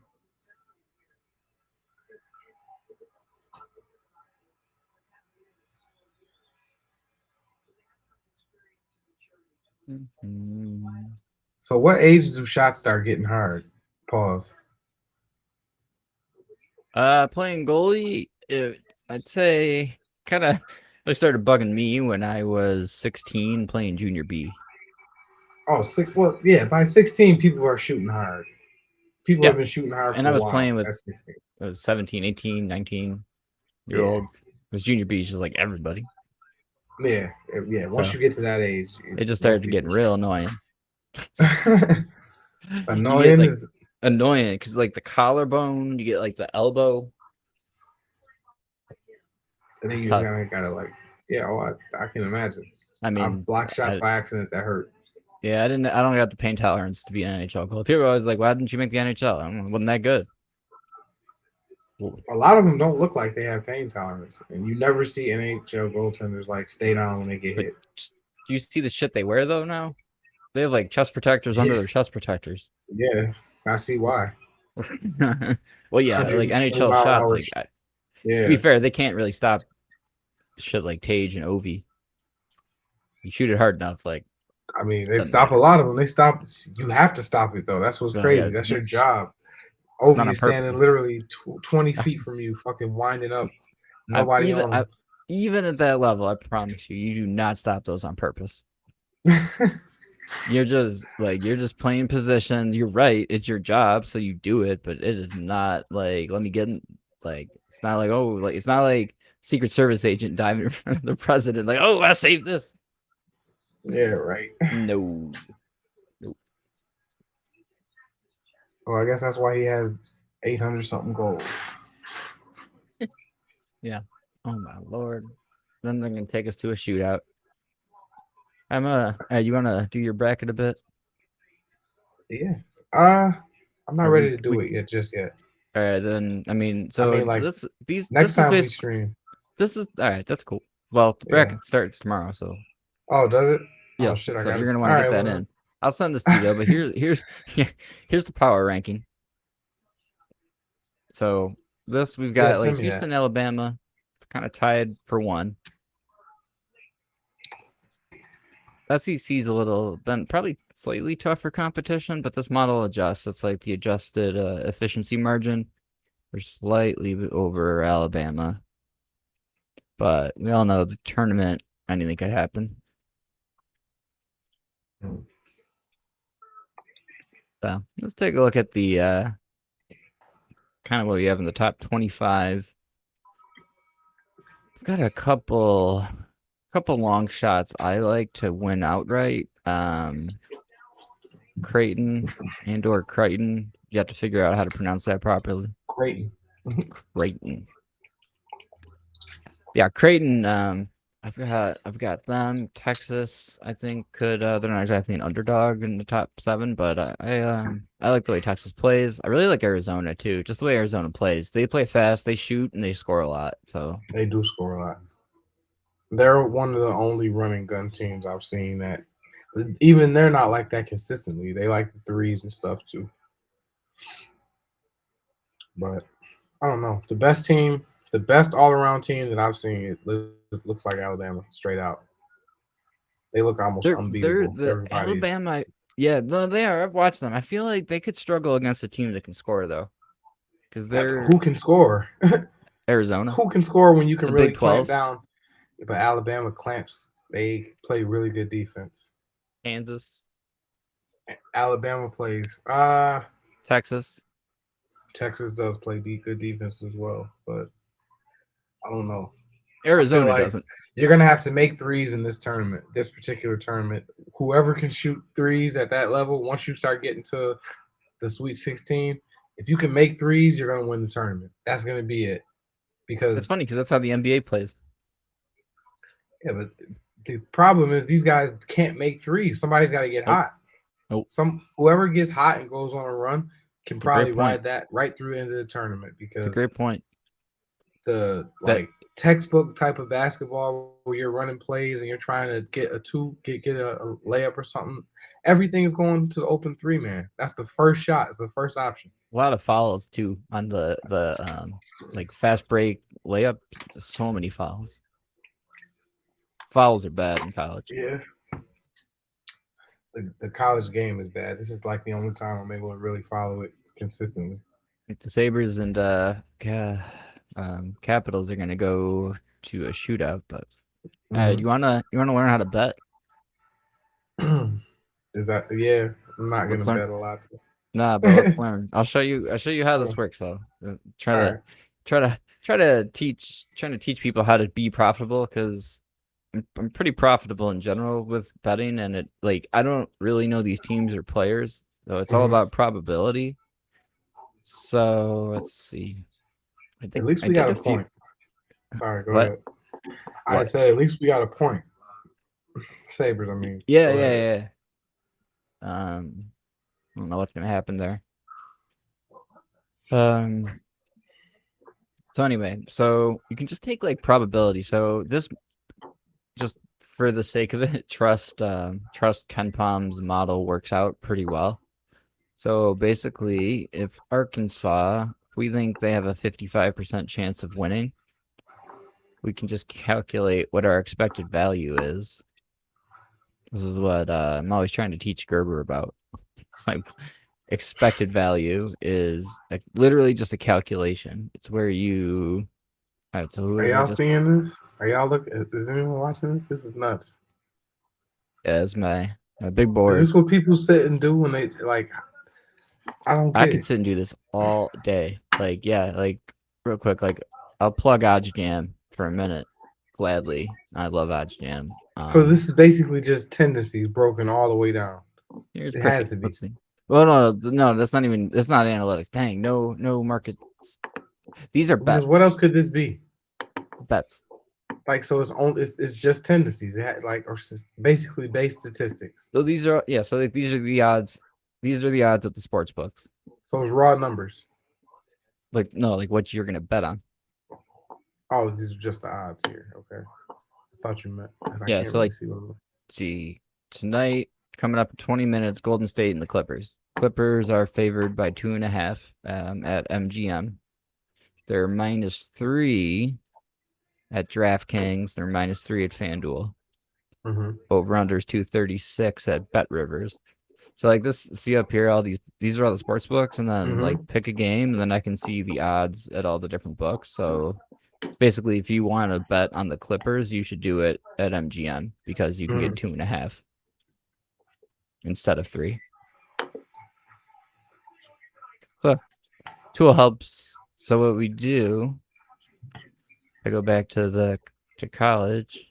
Mm-hmm. So, what age do shots start getting hard? Pause. Playing goalie, I'd say kind of. They started bugging me when I was 16 playing junior B. Oh, six. Well, yeah. By 16, people are shooting hard. People Yeah, have been shooting hard and for I a was while. playing with That's 16. 17, 18, 19-year Yeah, olds. Because junior B is just like everybody. yeah, yeah. Once So you get to that age, it just most started people getting real annoying. shoot. You get Annoying like is. annoying because like the collarbone, you get like the elbow. I think It's you just tough. gotta like. Yeah. Oh, I can imagine. I I've mean, blocked shots by accident that hurt. yeah, I don't got the pain tolerance to be an NHL goalie. People are always like, why didn't you make the NHL? I don't know, wasn't that good. Well, A lot of them don't look like they have pain tolerance, and you never see NHL goaltenders like stay down when they get but hit. do you see the shit they wear though now? They have like chest protectors under Yeah, their chest protectors. yeah, I see why. Well, yeah, like 120 NHL mile shots. hour. Like, to be Yeah, fair, they can't really stop shit like Tage and Ovi. You shoot it hard enough, like I mean it they doesn't stop a matter. lot of them. They stop. You have to stop it though. That's what's Well, yeah, crazy. That's your it's job. not Ovi on is standing purpose. literally 20 feet from you, fucking winding up. Nobody I on even at that level, I promise you, you do not stop those on purpose. him. You're just playing position. You're right. It's your job, so you do it. But it is not like let me get in, like it's not like oh like it's not like Secret Service agent diving in front of the president like oh I saved this. Yeah, right. No, no. Well, I guess that's why he has 800 something goals. Yeah. Oh my lord. Then they're gonna take us to a shootout. I'm gonna. You wanna do your bracket a bit? Yeah. Uh, I'm not Or ready to we do it yet, just yet. all right then. I mean, I so mean, like next this is time we basically stream. this is all right. That's cool. Well, the Yeah. bracket starts tomorrow, so Oh, does it? Oh yeah. shit, I So got you're it. gonna All want to get right, that well. in. I'll send this to you though. But here's the power ranking. So this we've Yeah, got like send me that. Houston, Alabama, kind of tied for one. SEC's a little been probably slightly tougher competition, but this model adjusts. It's like the adjusted efficiency margin. We're slightly over Alabama, but we all know the tournament, anything could happen. So let's take a look at the kind of what we have in the top 25. I've got a couple long shots I like to win outright. Creighton and or Crichton. You have to figure out how to pronounce that properly. Creighton. Creighton. Yeah, Creighton. I've got them. Texas, I think they're not exactly an underdog in the top 7, but I like the way Texas plays. I really like Arizona too. Just the way Arizona plays. They play fast, they shoot, and they score a lot. So They do score a lot. They're one of the only running gun teams I've seen that even they're not like that consistently. They like the threes and stuff too. But I don't know. The best all around team that I've seen, looks like Alabama straight out. They look almost they're unbeatable. the Everybody's Alabama. Yeah, no, they are. I've watched them. I feel like they could struggle against a team that can score though, because that's they're who can score. Arizona, Who can score when you can the really Big clamp 12, down? But Alabama clamps. They play really good defense. Kansas, Alabama plays. Texas. Texas does play good defense as well, but I don't know. I feel Arizona like doesn't. you're gonna have to make threes in this tournament, this particular tournament. Whoever can shoot threes at that level, once you start getting to the Sweet 16, if you can make threes, you're gonna win the tournament. That's gonna be it. It's Because funny because that's how the NBA plays. yeah, but the problem is these guys can't make threes. Somebody's got to get Nope. hot. Nope. Whoever gets hot and goes on a run can It's a great probably point. ride that right through into the tournament It's a because great point. the That like textbook type of basketball where you're running plays and you're trying to get a layup or something. Everything is going to the open three man. That's the first shot. It's the first option. a lot of fouls too on the like fast break layups. There's so many fouls. Fouls are bad in college. Yeah. The college game is bad. This is like the only time I'm able to really follow it consistently. The Sabres and Capitals are gonna go to a shootout, but Mm-hmm. you wanna learn how to bet? Is that yeah? I'm not Let's gonna learn. bet a lot. Nah, but let's learn. I'll show you how Oh, this works though. all right. Try to trying to teach people how to be profitable because I'm pretty profitable in general with betting, and it like I don't really know these teams or players, so it's all Mm-hmm. about probability. So let's see. I At think least I we got did a a few. point. Sorry, go What? ahead. I What? said at least we got a point. Sabres, I mean. Yeah, Go yeah, ahead. yeah. I don't know what's gonna happen there. Um. So anyway, so you can just take like probability. So this just for the sake of it, trust Ken Palm's model works out pretty well. So basically, if Arkansas, we think they have a 55% chance of winning, we can just calculate what our expected value is. This is what I'm always trying to teach Gerber about. It's like expected value is like literally just a calculation. It's where you. All right, so who Are did we y'all just? seeing this? Are y'all looking? Is anyone watching this? This is nuts. Yeah, it's my big Is board. this what people sit and do when they like? I don't I get could it. sit and do this all day. Like, yeah, like real quick, like I'll plug Odds Jam for a minute, gladly. I love Odds Jam. So this is basically just tendencies broken all the way down. Here's It has cricket. to be Let's see. Well, no, that's not even. That's not analytics. Dang, no markets. These are because what bets. else could this be? Bets. Like so, it's just tendencies. It had, like or basically base statistics. So these are yeah. So like, these are the odds. These are the odds at the sports books. So it's raw numbers. Like no, like what you're gonna bet on. Oh, these are just the odds here. Okay, I thought you meant. I Yeah. can't So really like, see what. see tonight coming up in 20 minutes, Golden State and the Clippers. Clippers are favored by 2.5 at MGM. They're -3 at DraftKings. They're -3 at FanDuel. Mm-hmm. Over unders 236 at Bet Rivers. So like this, see up here, all these are all the sports books, and then like Mm-hmm. pick a game, and then I can see the odds at all the different books. So basically, if you want to bet on the Clippers, you should do it at MGM because you can Mm-hmm. get 2.5 instead of 3. So tool helps. So what we do, I go back to college.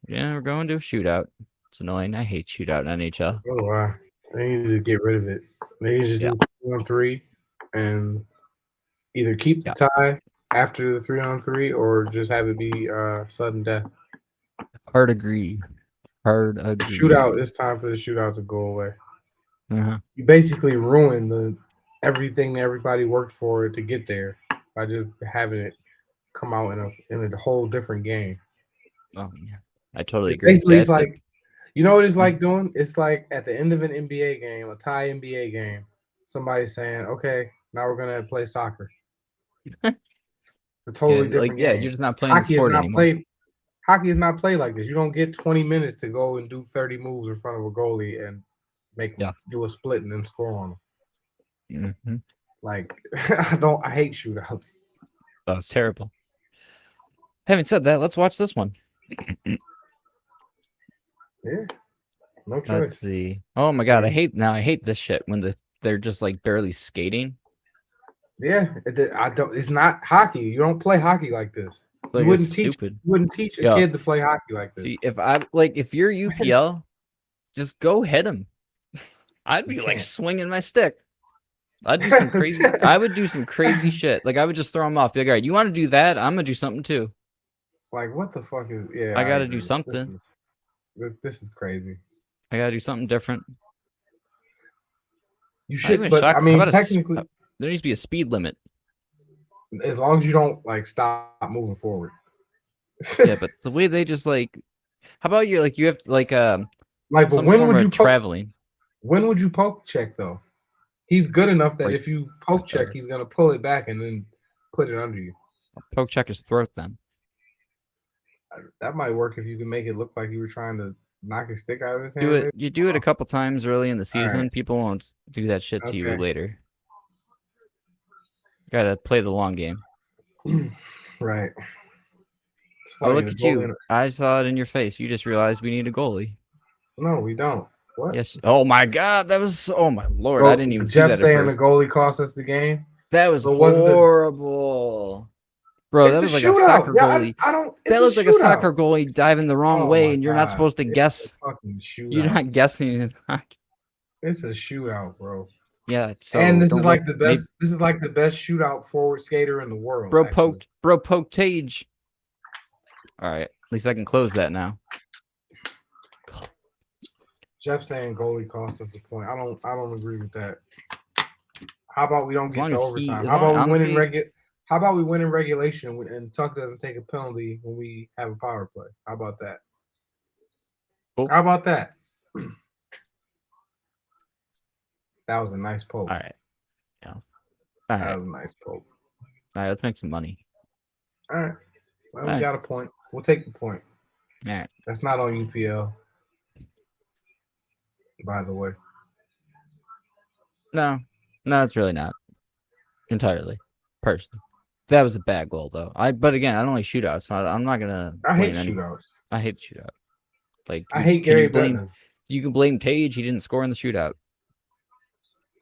Yeah, we're going to a shootout. It's annoying. I hate shootout in NHL. So do I. They need to get rid of it. They need to Yeah. do 2-on-3 and Either keep the Yeah. tie after the 3-on-3 or just have it be sudden death. Hard agree. Hard agree. Shootout. It's time for the shootout to go away. Uh-huh. You basically ruin the everything that everybody worked for to get there by just having it come out in a whole different game. Oh yeah. I totally It's agree. basically it's That's it. like you know what it's Mhm. like doing? It's like at the end of an NBA game, a tie NBA game, somebody saying, "Okay, now we're gonna play soccer." It's a totally And like, different yeah, game. you're just not playing the Hockey is sport not anymore. played. Hockey is not played like this. You don't get 20 minutes to go and do 30 moves in front of a goalie and make Yeah. them do a split and then score on them. Hmm. Like I don't. I hate shootouts. That was terrible. Having said that, let's watch this one. Yeah, no Let's choice. see. Oh my I god, mean, I hate this shit when they're just like barely skating. yeah, I don't. It's not hockey. You don't play hockey like this. You Like it's wouldn't teach. stupid. You wouldn't teach a Yeah. kid to play hockey like this. See, if you're UPL, just go hit him. I'd You be like can't. swinging my stick. I'd do some crazy. I would do some crazy shit. Like I would just throw him off. Be like, all right, you want to do that? I'm gonna do something too. Like what the fuck is? Yeah, I I gotta do agree. something. This is crazy. I gotta do something different. You Not should, even but I shock. How mean, about technically, there needs to be a speed limit. as long as you don't like stop moving forward. Yeah, but the way they just like, how about you have to, like Like, but some form of traveling. when would you poke check though? He's good enough that Like if you poke check, he's gonna pull it back and then put it under you. poke check his throat then. That might work if you can make it look like you were trying to knock his stick out of his Do hand. it. Maybe. You do it a couple times early in the All right. season. People won't do that shit to you Okay. later. Gotta play the long game. Right. It's Oh, funny. look The at goalie. you. I saw it in your face. You just realized we need a goalie. No, we don't. What? Yes. Oh my God. That was. Oh my Lord. I didn't even see Jeff that at saying the first. goalie cost us the game. That was So was it the? horrible. Bro, It's that a was like a shootout. soccer Yeah, goalie. I don't. It's That a looked like a shootout. soccer goalie diving the wrong Oh way, my and you're not god. supposed to It's guess. a fucking You're shootout. not guessing. It's a shootout, bro. Yeah. And So don't let maybe This is like the best shootout forward skater in the world. Actually, bro poked Tage. All right. At least I can close that now. Jeff saying goalie cost us a point. I don't agree with that. How about we don't As get long to as overtime? as How long about we win in honestly, How about we win in regulation and Tuck doesn't take a penalty when we have a power play? How about that? cool. How about that? That was a nice All poke. right. Yeah. All That right. was a nice poke. All right. Let's make some money. All right. Well, we All right. got a point. We'll take the point. All right. That's not on UPL, by the way. No, it's really not entirely. Personally, that was a bad goal though. But again, I don't like shootouts, so I'm not gonna I hate blame anyone. shootouts. I hate the shootout. Like, I hate can you Gary blame? Bettman. You can blame Tage. He didn't score in the shootout.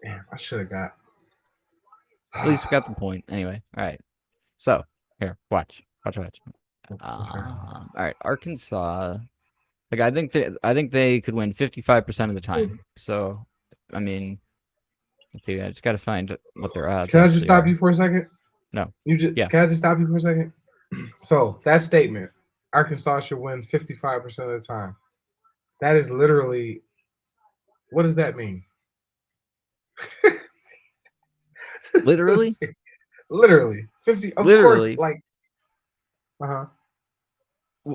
Damn, I should have got. At least we got the point. Anyway, all right. So here, watch. Okay. All right, Arkansas. Like I think they could win 55% of the time. So, I mean, let's see. I just got to find what their odds. Can I just stop are. you for a second? No. Can I just stop you for a second? So that statement, Arkansas should win 55% of the time. That is literally. What does that mean? Literally. Literally 50. Of Literally. course, like.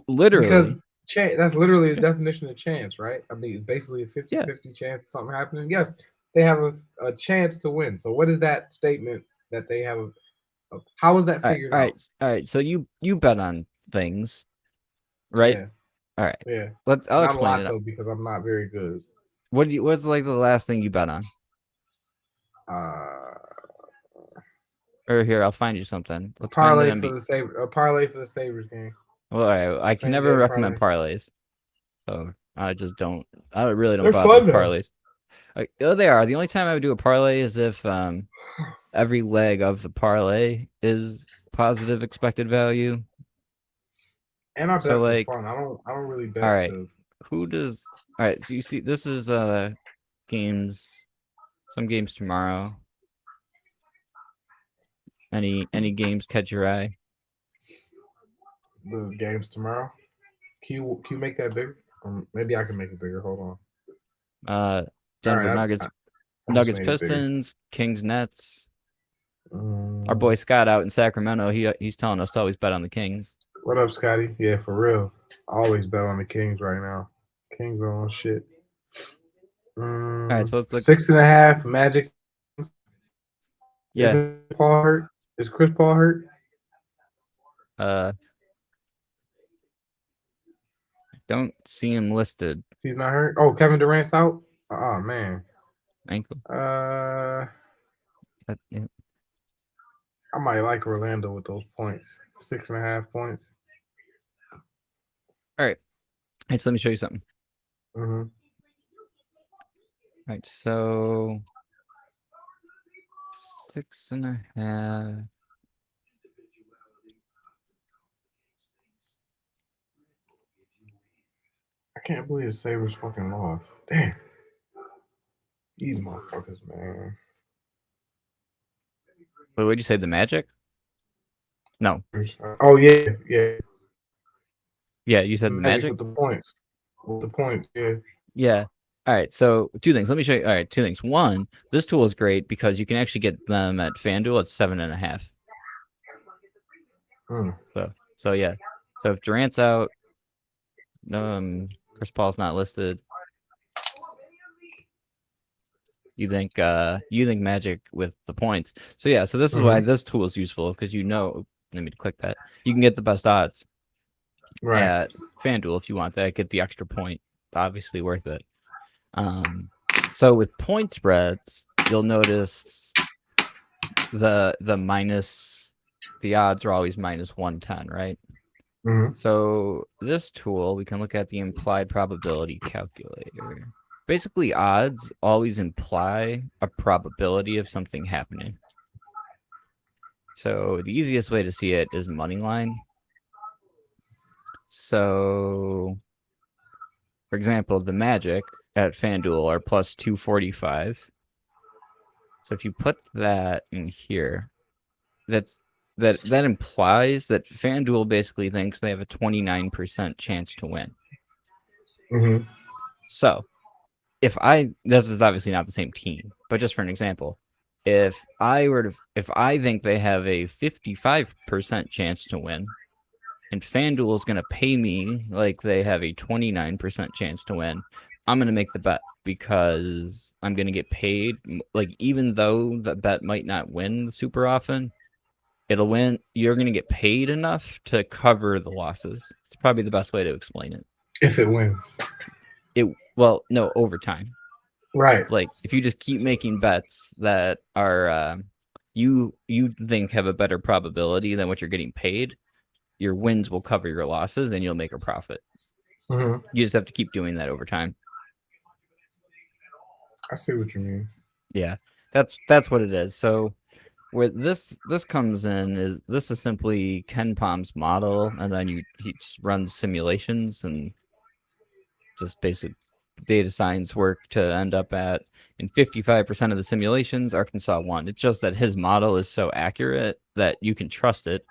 Literally. Because that's literally the definition of chance, right? I mean, it's basically a 50-50 chance of something happening. Yes, they have a chance to win. So what is that statement that they have? How is that figured out? All right. So you bet on things, right? Yeah. All right. Yeah. I'll not explain a lot, it. Though, because I'm not very good. What's like the last thing you bet on? Or here, I'll find you something. A parlay for the Sabres game. Well, I can never recommend parlays, so I really don't bother with parlays. They are. The only time I would do a parlay is if every leg of the parlay is positive expected value. And I bet for fun. I don't really bet. All right. Who does? All right. So you see, this is games. Some games tomorrow. Any games catch your eye? The games tomorrow. Can you make that bigger? Maybe I can make it bigger. Hold on. Uh, All Denver right, Nuggets, I just Nuggets made it bigger. Pistons, Kings Nets. Our Um, boy Scott out in Sacramento, he's telling us to always bet on the Kings. what up, Scotty? Yeah, for real. I always bet on the Kings right now. Kings are on shit. All right, so let's look. 6.5 Magic. Yeah, Isn't Paul hurt? Is Chris Paul hurt? uh, don't see him listed. He's not hurt. Oh, Kevin Durant's out. Oh man. Ankle. Uh, Yeah. I might like Orlando with those points. 6.5 points. All right. All right, so let me show you something. Mm-hmm. All right, so 6.5. I can't believe the Sabres fucking lost. Damn. These motherfuckers, man. What would you say? The Magic? No. Oh yeah, yeah. Yeah, you said the Magic Magic? with the points. With the points, yeah. Yeah. All right. So two things. Let me show you. All right, two things. One, this tool is great because you can actually get them at FanDuel at 7.5. Mm. So yeah. So if Durant's out, Chris Paul's not listed. You think Magic with the points. So yeah. So this is why Mm-hmm. this tool is useful because let me click that. You can get the best odds Right. at FanDuel if you want that. Get the extra point. Obviously worth it. So with point spreads, you'll notice the minus the odds are always minus 110, right? Mm-hmm. So this tool, we can look at the implied probability calculator. Basically, odds always imply a probability of something happening. So the easiest way to see it is money line. So, for example, the Magic at FanDuel are plus 245. So if you put that in here, that implies that FanDuel basically thinks they have a 29% chance to win. Mm-hmm. So if this is obviously not the same team, but just for an example, if I think they have a 55% chance to win, and FanDuel is going to pay me like they have a 29% chance to win, I'm going to make the bet because I'm going to get paid. Like, even though the bet might not win super often, it'll win. You're going to get paid enough to cover the losses. It's probably the best way to explain it. If it wins. Well, no, over time. Right. Like, if you just keep making bets that are you think have a better probability than what you're getting paid, your wins will cover your losses and you'll make a profit. Mm-hmm. You just have to keep doing that over time. I see what you mean. Yeah, that's what it is. So where this comes in is this is simply Ken Palm's model, and then he just runs simulations and just basic data science work to end up at. In 55% of the simulations, Arkansas won. It's just that his model is so accurate that you can trust it.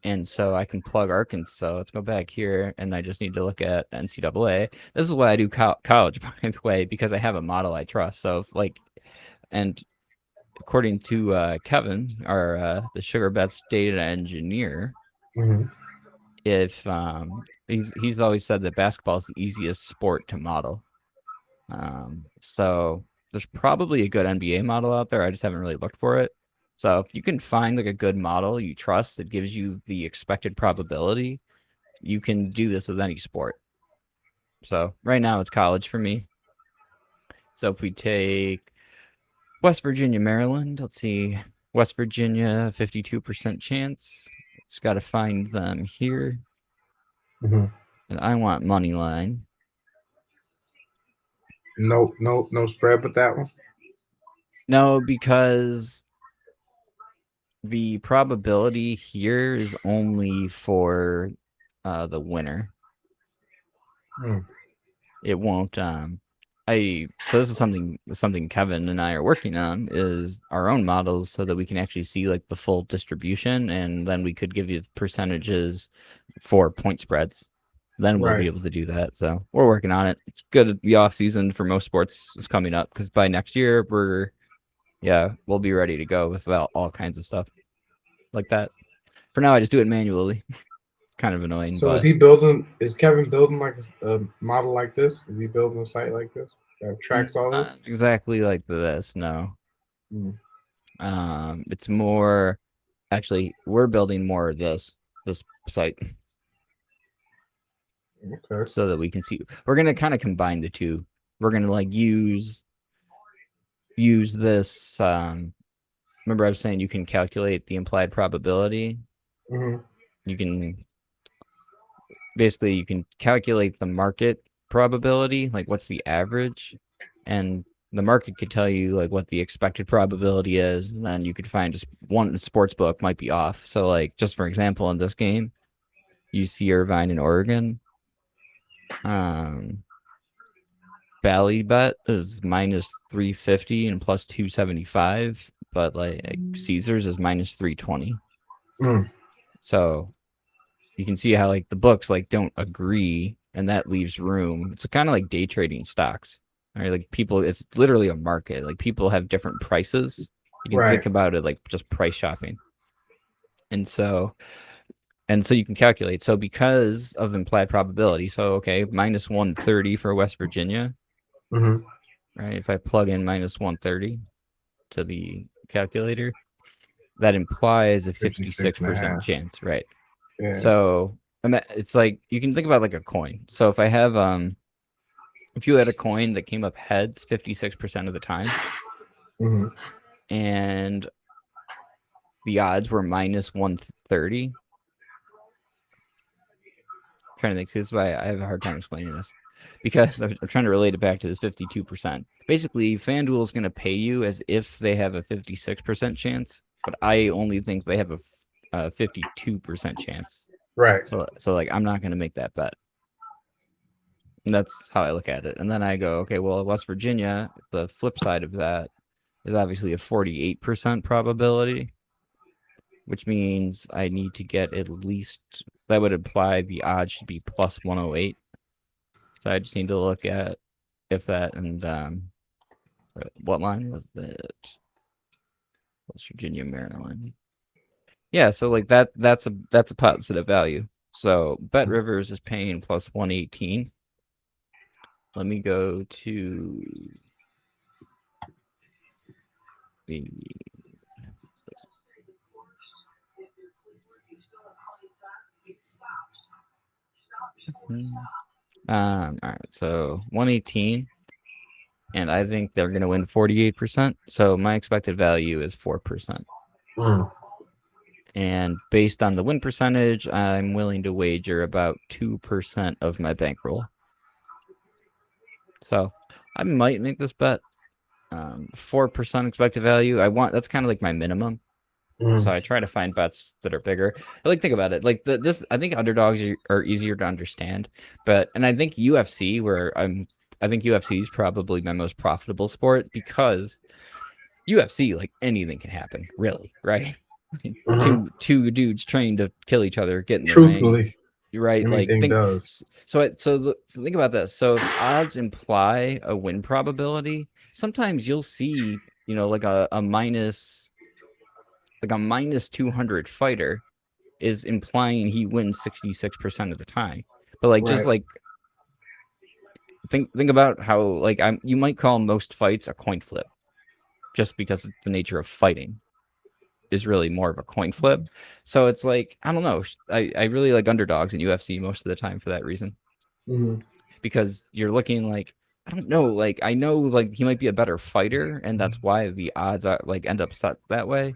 And so I can plug Arkansas. Let's go back here, and I just need to look at NCAA. This is why I do college, by the way, because I have a model I trust. So and according to Kevin, our the Sugar Bets data engineer, Mm-hmm. if he's always said that basketball is the easiest sport to model. So there's probably a good NBA model out there. I just haven't really looked for it. So if you can find like a good model you trust that gives you the expected probability, you can do this with any sport. So right now it's college for me. So if we take West Virginia, Maryland, let's see. West Virginia, 52% chance. Just got to find them here. Mm-hmm. And I want money line. No spread with that one. No, because the probability here is only for the winner. Mm. It won't so this is something Kevin and I are working on is our own models so that we can actually see like the full distribution, and then we could give you percentages for point spreads. Then we'll be Right. able to do that. So we're working on it. It's good. The off season for most sports is coming up because by next year we'll be ready to go with all kinds of stuff like that. For now, I just do it manually. Kind of annoying, So is but he building? Is Kevin building like a model like this? Is he building a site like this that tracks all not this? exactly like this. No. Mm, It's more actually we're building more of this site okay. so that we can see. We're gonna kind of combine the two. We're gonna like use this. Remember, I was saying you can calculate the implied probability. Hmm. You can basically you can calculate the market probability, like what's the average, and the market could tell you like what the expected probability is, and then you could find just one sports book might be off. So like just for example, in this game, UC Irvine and Oregon, um, Bally bet is minus 350 and plus 275, but like Caesars is minus 320. Mm, So you can see how like the books like don't agree, and that leaves room. It's kind of like day trading stocks. Right? Like people, it's literally a market. Like people have different prices. You can right. think about it like just price shopping. And so you can calculate. So because of implied probability, so okay, minus 130 for West Virginia, Hmm. right? If I plug in minus 130 to the calculator, that implies a 56 and a 56% half. chance, right? Yeah. So it's like you can think about like a coin. So if you had a coin that came up heads 56% of the time, Hmm. and the odds were minus 130, trying to think. See, this is why I have a hard time explaining this because I'm trying to relate it back to this 52%. Basically, FanDuel is going to pay you as if they have a 56% chance, but I only think they have a 52% chance. Right. So like I'm not going to make that bet. And that's how I look at it. And then I go, okay, well, West Virginia, the flip side of that is obviously a 48% probability, which means I need to get at least, that would imply the odds should be plus 108. So I just need to look at if that, and what line was it? West Virginia, Maryland. Yeah, so like that's a positive value. So Bet Rivers is paying plus 118. Let me go to the all right, so 118, and I think they're gonna win 48%. So my expected value is 4%. Mm, And based on the win percentage, I'm willing to wager about 2% of my bankroll. So I might make this bet. 4% expected value. That's kind of like my minimum. mm, So I try to find bets that are bigger. Like think about it. Like this, I think underdogs are easier to understand. And I think UFC, I think UFC is probably my most profitable sport because UFC, like anything can happen, really, right? hmm. Two dudes trained to kill each other get in the ring, Truthfully, right? Like anything does. so think about this. So if odds imply a win probability, sometimes you'll see, like a minus 200 fighter is implying he wins 66% of the time. But like just Right. like think about how like you might call most fights a coin flip just because it's the nature of fighting is really more of a coin flip. So it's like I don't know. I really like underdogs in UFC most of the time for that reason Hmm. because you're looking like I don't know, like I know like he might be a better fighter and that's why the odds are like end up set that way,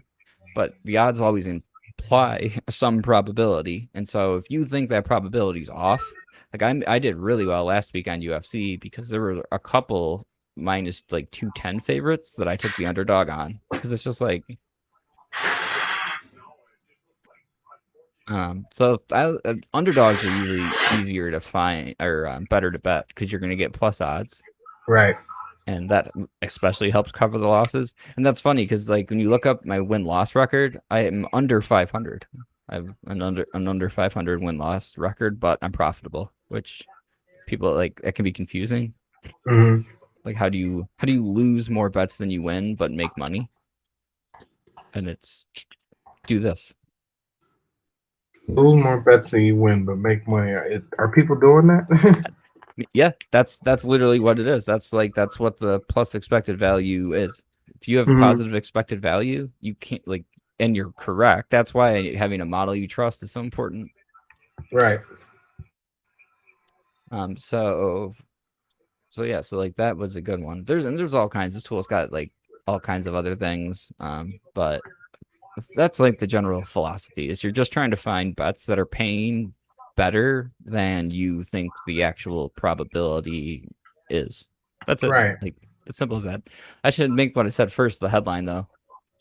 but the odds always imply some probability. And so if you think that probability is off, like I did really well last week on UFC because there were a couple minus like 210 favorites that I took the underdog on because it's just like underdogs are usually easier to find or better to bet because you're going to get plus odds. Right. and that especially helps cover the losses. And that's funny because like when you look up my win loss record, I am under 500. I have an under 500 win loss record, but I'm profitable, which people like it can be confusing. Hmm. Like how do you lose more bets than you win but make money? And it's do this. Lose more bets than you win, but make money. Are people doing that? Yeah, that's literally what it is. That's what the plus expected value is. If you have Hmm. positive expected value, you can't like and you're correct. That's why having a model you trust is so important. Right. So yeah, so like that was a good one. There's all kinds. This tool's got like all kinds of other things. But that's like the general philosophy is you're just trying to find bets that are paying better than you think the actual probability is. That's it. Right. Like as simple as that. I should make what I said first the headline though.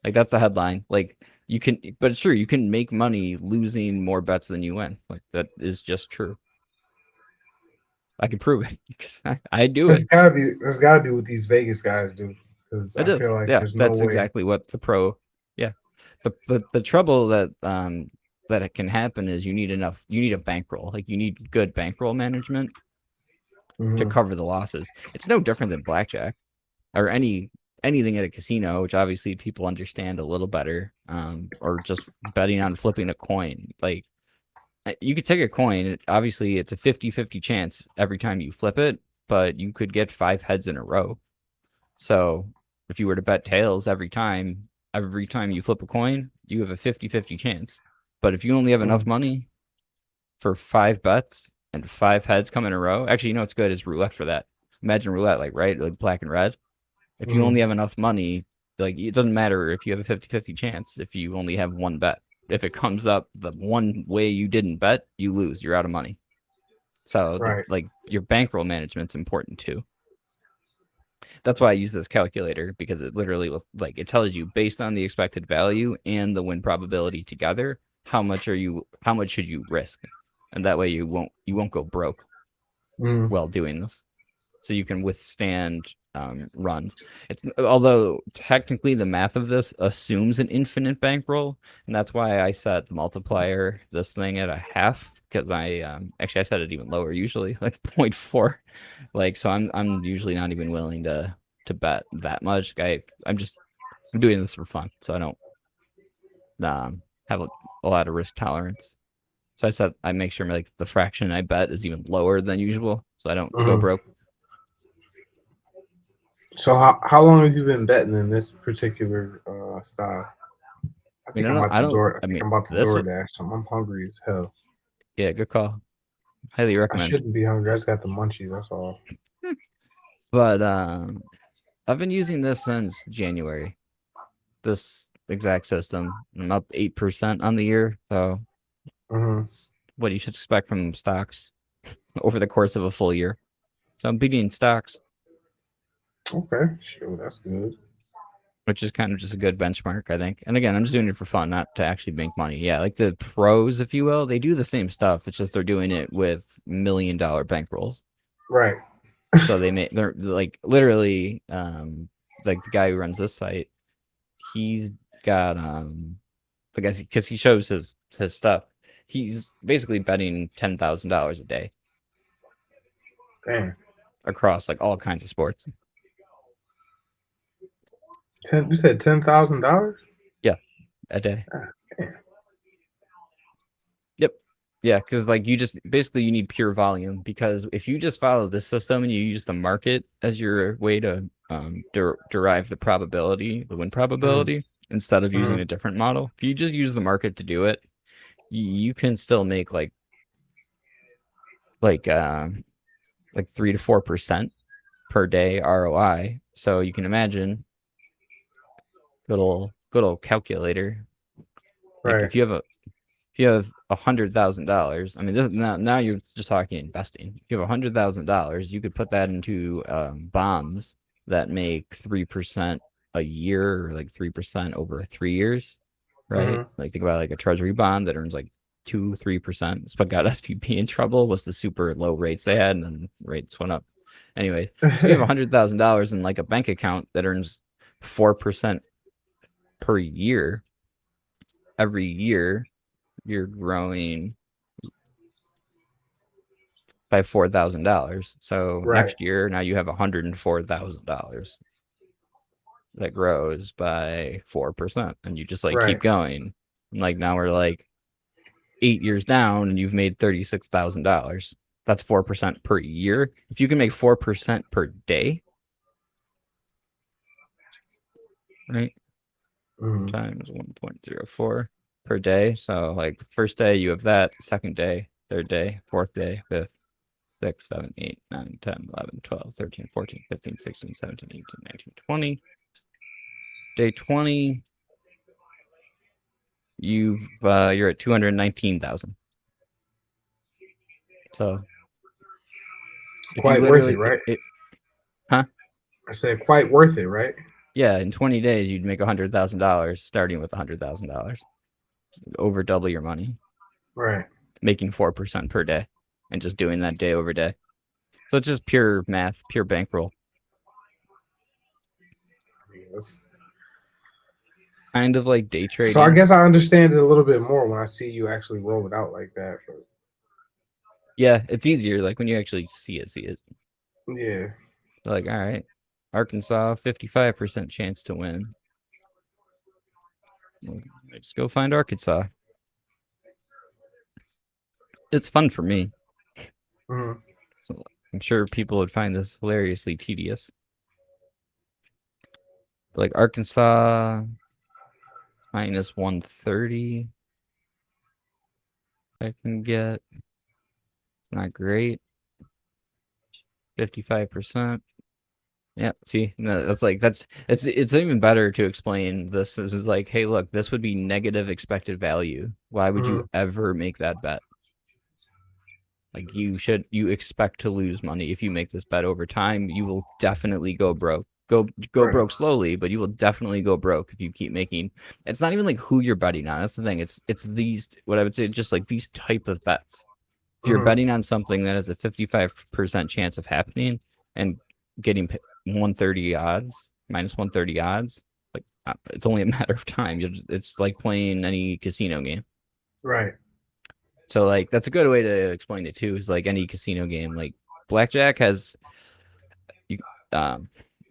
Like that's the headline. Like you can, but it's true. You can make money losing more bets than you win. Like that is just true. I can prove it because I do it. There's gotta be what these Vegas guys do because It I feel is. like Yeah, there's no that's way. exactly what the pro. Yeah, the trouble that it can happen is you need a bankroll. Like you need good bankroll management to Hmm. cover the losses. It's no different than blackjack or anything at a casino, which obviously people understand a little better. Or just betting on flipping a coin. Like you could take a coin. Obviously, it's a 50-50 chance every time you flip it, but you could get five heads in a row. So if you were to bet tails every time you flip a coin, you have a 50-50 chance. But if you only have enough Hmm. money for five bets and five heads come in a row, actually, you know what's good is roulette for that. Imagine roulette, like, right? Like black and red. If you Hmm. only have enough money, like, it doesn't matter if you have a 50-50 chance if you only have one bet. If it comes up the one way you didn't bet, you lose. You're out of money. So, Right. like, your bankroll management's important too. That's why I use this calculator because it literally like it tells you based on the expected value and the win probability together, how much should you risk? And that way you won't go broke Hmm. while doing this. So you can withstand runs. It's although technically the math of this assumes an infinite bankroll, and that's why I set the multiplier this thing at a half because I actually I set it even lower usually like 0.4. Like so I'm usually not even willing to bet that much. I'm doing this for fun, so I don't have a lot of risk tolerance. So I make sure like the fraction I bet is even lower than usual, so I don't go Hmm. broke. So how long have you been betting in this particular style? I I mean, think I'm about I to don't. door. I I think mean, I'm about to this was DoorDash. I'm hungry as hell. yeah, good call. Highly I recommend. shouldn't be hungry. I just got the munchies. That's all. But I've been using this since January. This exact system. I'm up 8% on the year, so Hmm. it's what you should expect from stocks over the course of a full year. So I'm beating stocks, Okay. Sure. That's good. which is kind of just a good benchmark, I think. And again, I'm just doing it for fun, not to actually make money. Yeah, like the pros, if you will, they do the same stuff. It's just they're doing it with $1 million bankrolls. Right. So they're like literally like the guy who runs this site, he's got I guess because he shows his stuff. He's basically betting $10,000 a day Damn. across like all kinds of sports. You said $10,000? Yeah, a day. Damn. Yep. Yeah, because like you just basically you need pure volume because if you just follow this system and you use the market as your way to derive the probability, the win Hmm. probability, instead of using Hmm. a different model, if you just use the market to do it, you can still make like uh, like 3 to 4% per day ROI. So you can imagine good old calculator. Like Right. if you have $100,000, I mean now you're just talking investing. If you have $100,000, you could put that into bonds that make 3% a year or like 3% over 3 years, right? Hmm. Like think about like a treasury bond that earns like 2-3%. That's what got SVP in trouble was the super low rates they had, and then rates went up. Anyway, so you have $100,000 in like a bank account that earns 4% per year. Every year, you're growing by $4,000. So Right, next year, now you have $104,000 that grows by 4%, and you just like keep right, going. And like now we're like 8 years down, and you've made $36,000. That's 4% per year. If you can make 4% per day, right? mhm, Times 1.04 per day. So like first day you have that, second day, third day, fourth day, fifth, 6, 7, 8, 9, 10, 11, 12, 13, 14, 15, 16, 17, 18, 19, 20. Day 20, you're at 219,000. So if you quite worth it, literally right? huh? I said quite worth it, right? Yeah, in 20 days you'd make $100,000 starting with $100,000. Over double your money, Right. making 4% per day and just doing that day over day. So it's just pure math, pure bankroll. I mean, that's- Kind of like day so I trading. guess I understand it a little bit more when I see you actually roll it out like that. But Yeah, it's easier like when you actually see it. yeah, Like, all right, Arkansas, 55% chance to win. Let's go find Arkansas. It's fun for me. mhm, So I'm sure people would find this hilariously tedious. But like Arkansas minus 130, I can get. It's not great. 55%. Yeah, see, no, it's even better to explain this as like, hey, look, this would be negative expected value. Why would you mhm, ever make that bet? Like you expect to lose money if you make this bet over time. You will definitely go broke. Go right, broke slowly, but you will definitely go broke if you keep making. It's not even like who you're betting on. That's the thing. It's these what I would say just like these type of bets. If you're mhm, betting on something that has a 55% chance of happening and getting 130 odds, minus 130 odds, like it's only a matter of time. It's like playing any casino game. right, So like that's a good way to explain it too. Is like any casino game. Like blackjack has you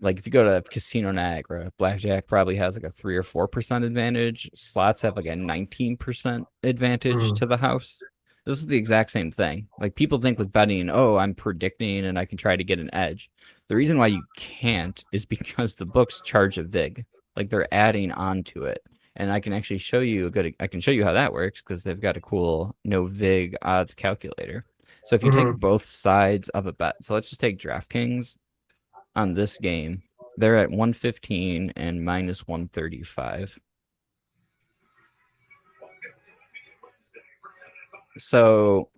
like if you go to Casino Niagara, blackjack probably has like a 3 or 4% advantage. Slots have like a 19% advantage mhm, to the house. This is the exact same thing. Like people think with betting, oh, I'm predicting and I can try to get an edge. The reason why you can't is because the books charge a vig. Like they're adding on to it. And I can actually show you I can show you how that works because they've got a cool no vig odds calculator. So if you take mhm, both sides of a bet, so let's just take DraftKings on this game. They're at 115 and minus 135. So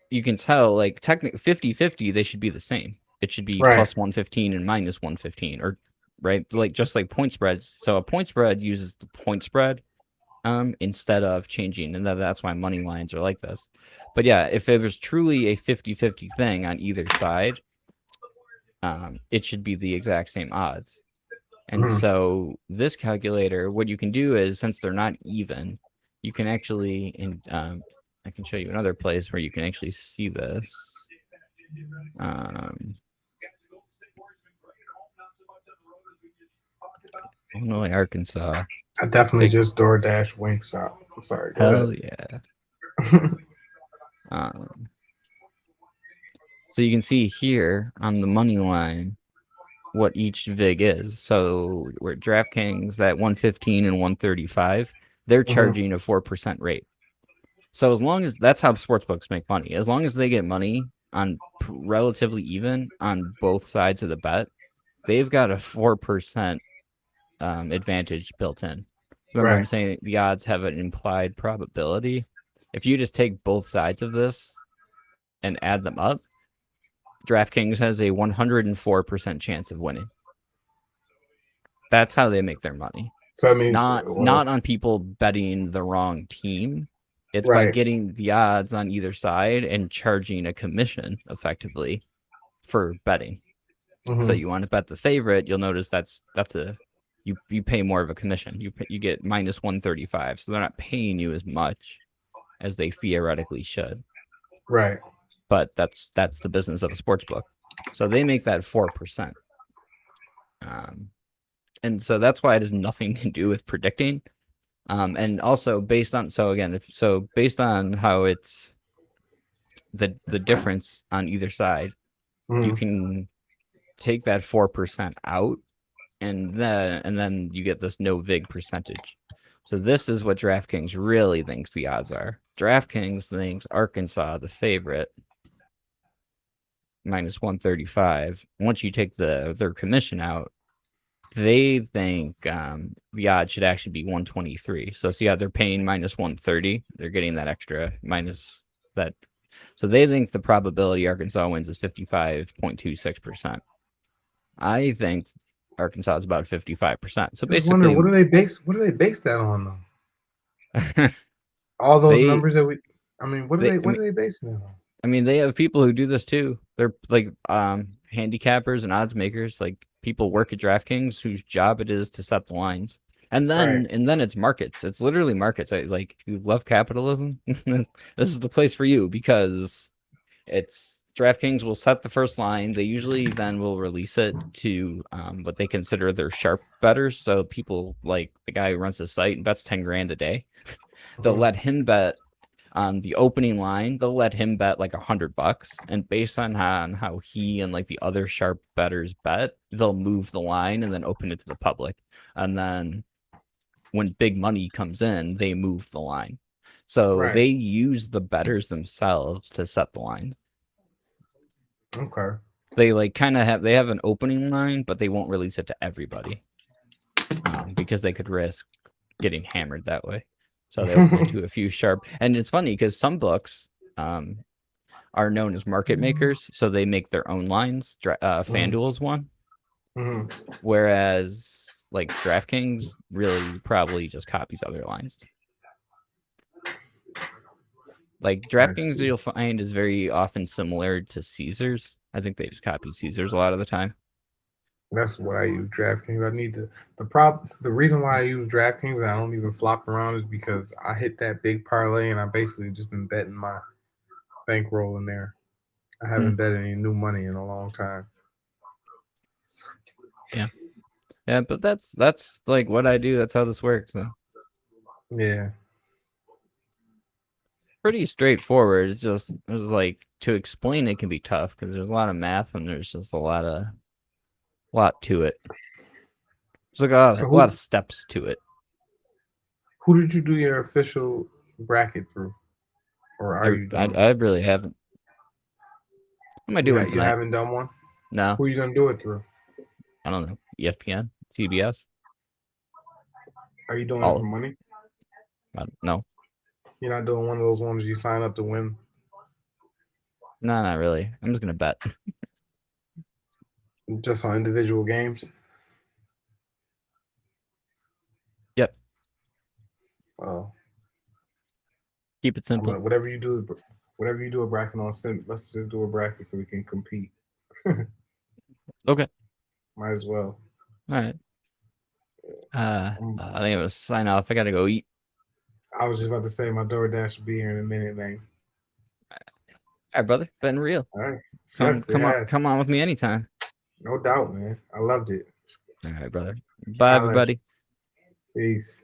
you can tell, like, technically 50-50, they should be the same. It should be right, plus 115 and minus 115, or right? Like, just like point spreads. So a point spread uses the point spread instead of changing. And that's why money lines are like this. But yeah, if it was truly a 50-50 thing on either side, it should be the exact same odds. And mhm, so this calculator, what you can do is since they're not even, you can actually, I can show you another place where you can actually see this. Illinois, Arkansas. I definitely Say, just DoorDash Wingstop. I'm sorry. Go hell yeah. ahead. Um, so you can see here on the money line what each VIG is. So we're DraftKings, that 115 and 135, they're Mhm, charging a 4% rate. So as long as that's how sportsbooks make money, as long as they get money on relatively even on both sides of the bet, they've got a 4% advantage built in. So remember, I'm right. saying the odds have an implied probability. If you just take both sides of this and add them up, DraftKings has a 104% chance of winning. That's how they make their money. So I mean, Not well, on people betting the wrong team. It's by right. getting the odds on either side and charging a commission effectively for betting. So Hmm. you want to bet the favorite, you'll notice that's a you pay more of a commission. You get minus 135, so they're not paying you as much as they theoretically should. Right. But that's the business of a sports book. So they make that 4%. And so that's why it has nothing to do with predicting. And also based on based on how it's the difference on either side, you Hmm. can take that 4% out, and then you get this no vig percentage. So this is what DraftKings really thinks the odds are. DraftKings thinks Arkansas the favorite minus 135. Once you take their commission out, they think the odds should actually be 123. So see how they're paying minus 130. They're getting that extra minus that. So they think the probability Arkansas wins is 55.26%. I think Arkansas is about 55%. So Just wondering, basically, what do they base that on though? All those they numbers that we, I mean, they what are they basing it on? I mean, they have people who do this too. They're like handicappers and odds makers, like people work at DraftKings whose job it is to set the lines. Right. And then it's markets. It's literally markets. Like you love capitalism. This is the place for you because it's DraftKings will set the first line. They usually then will release it to what they consider their sharp bettors. So people like the guy who runs the site and bets 10 grand a day. They'll Hmm. let him bet on the opening line. They'll let him bet like $100, and based on how he and like the other sharp bettors bet, they'll move the line and then open it to the public. And then when big money comes in, they move the line. So Right. they use the bettors themselves to set the lines. Okay. They like kind of have an opening line, but they won't release it to everybody because they could risk getting hammered that way. So they open it to a few sharp. And it's funny because some books are known as market makers, so they make their own lines. Hmm. FanDuel is one, Hmm. whereas like DraftKings really probably just copies other lines. Like I DraftKings, see. you'll find is very often similar to Caesars. I think they just copy Caesars a lot of the time. That's what I use DraftKings. I need to. The reason why I use DraftKings and I don't even flop around is because I hit that big parlay and I basically just been betting my bankroll in there. I Hmm. haven't bet any new money in a long time. Yeah, yeah, but that's like what I do. That's how this works. So Yeah. pretty straightforward. It's like to explain it can be tough because there's a lot of math and there's just a lot to it. There's like So a lot of steps to it. who did you do your official bracket through, or are you doing I one? really haven't. What am I doing You tonight? haven't done one. No, Who are you gonna do it through? I don't know. ESPN, CBS, Are you doing it for all. money? No, You're not doing one of those ones you sign up to win, no, not really. I'm just gonna bet. just on individual games. Yep, Well, keep it I'm simple. gonna whatever you do a bracket on. Let's just do a bracket so we can compete. Okay, Might as well. all right. Um, I think I'm gonna sign off. I gotta go eat. I was just about to say my DoorDash will be here in a minute, man. All right, brother. Been real. All right. Yes, it has. Come on with me anytime. No doubt, man. I loved it. All right, brother. Bye, Holla at you. everybody. Peace.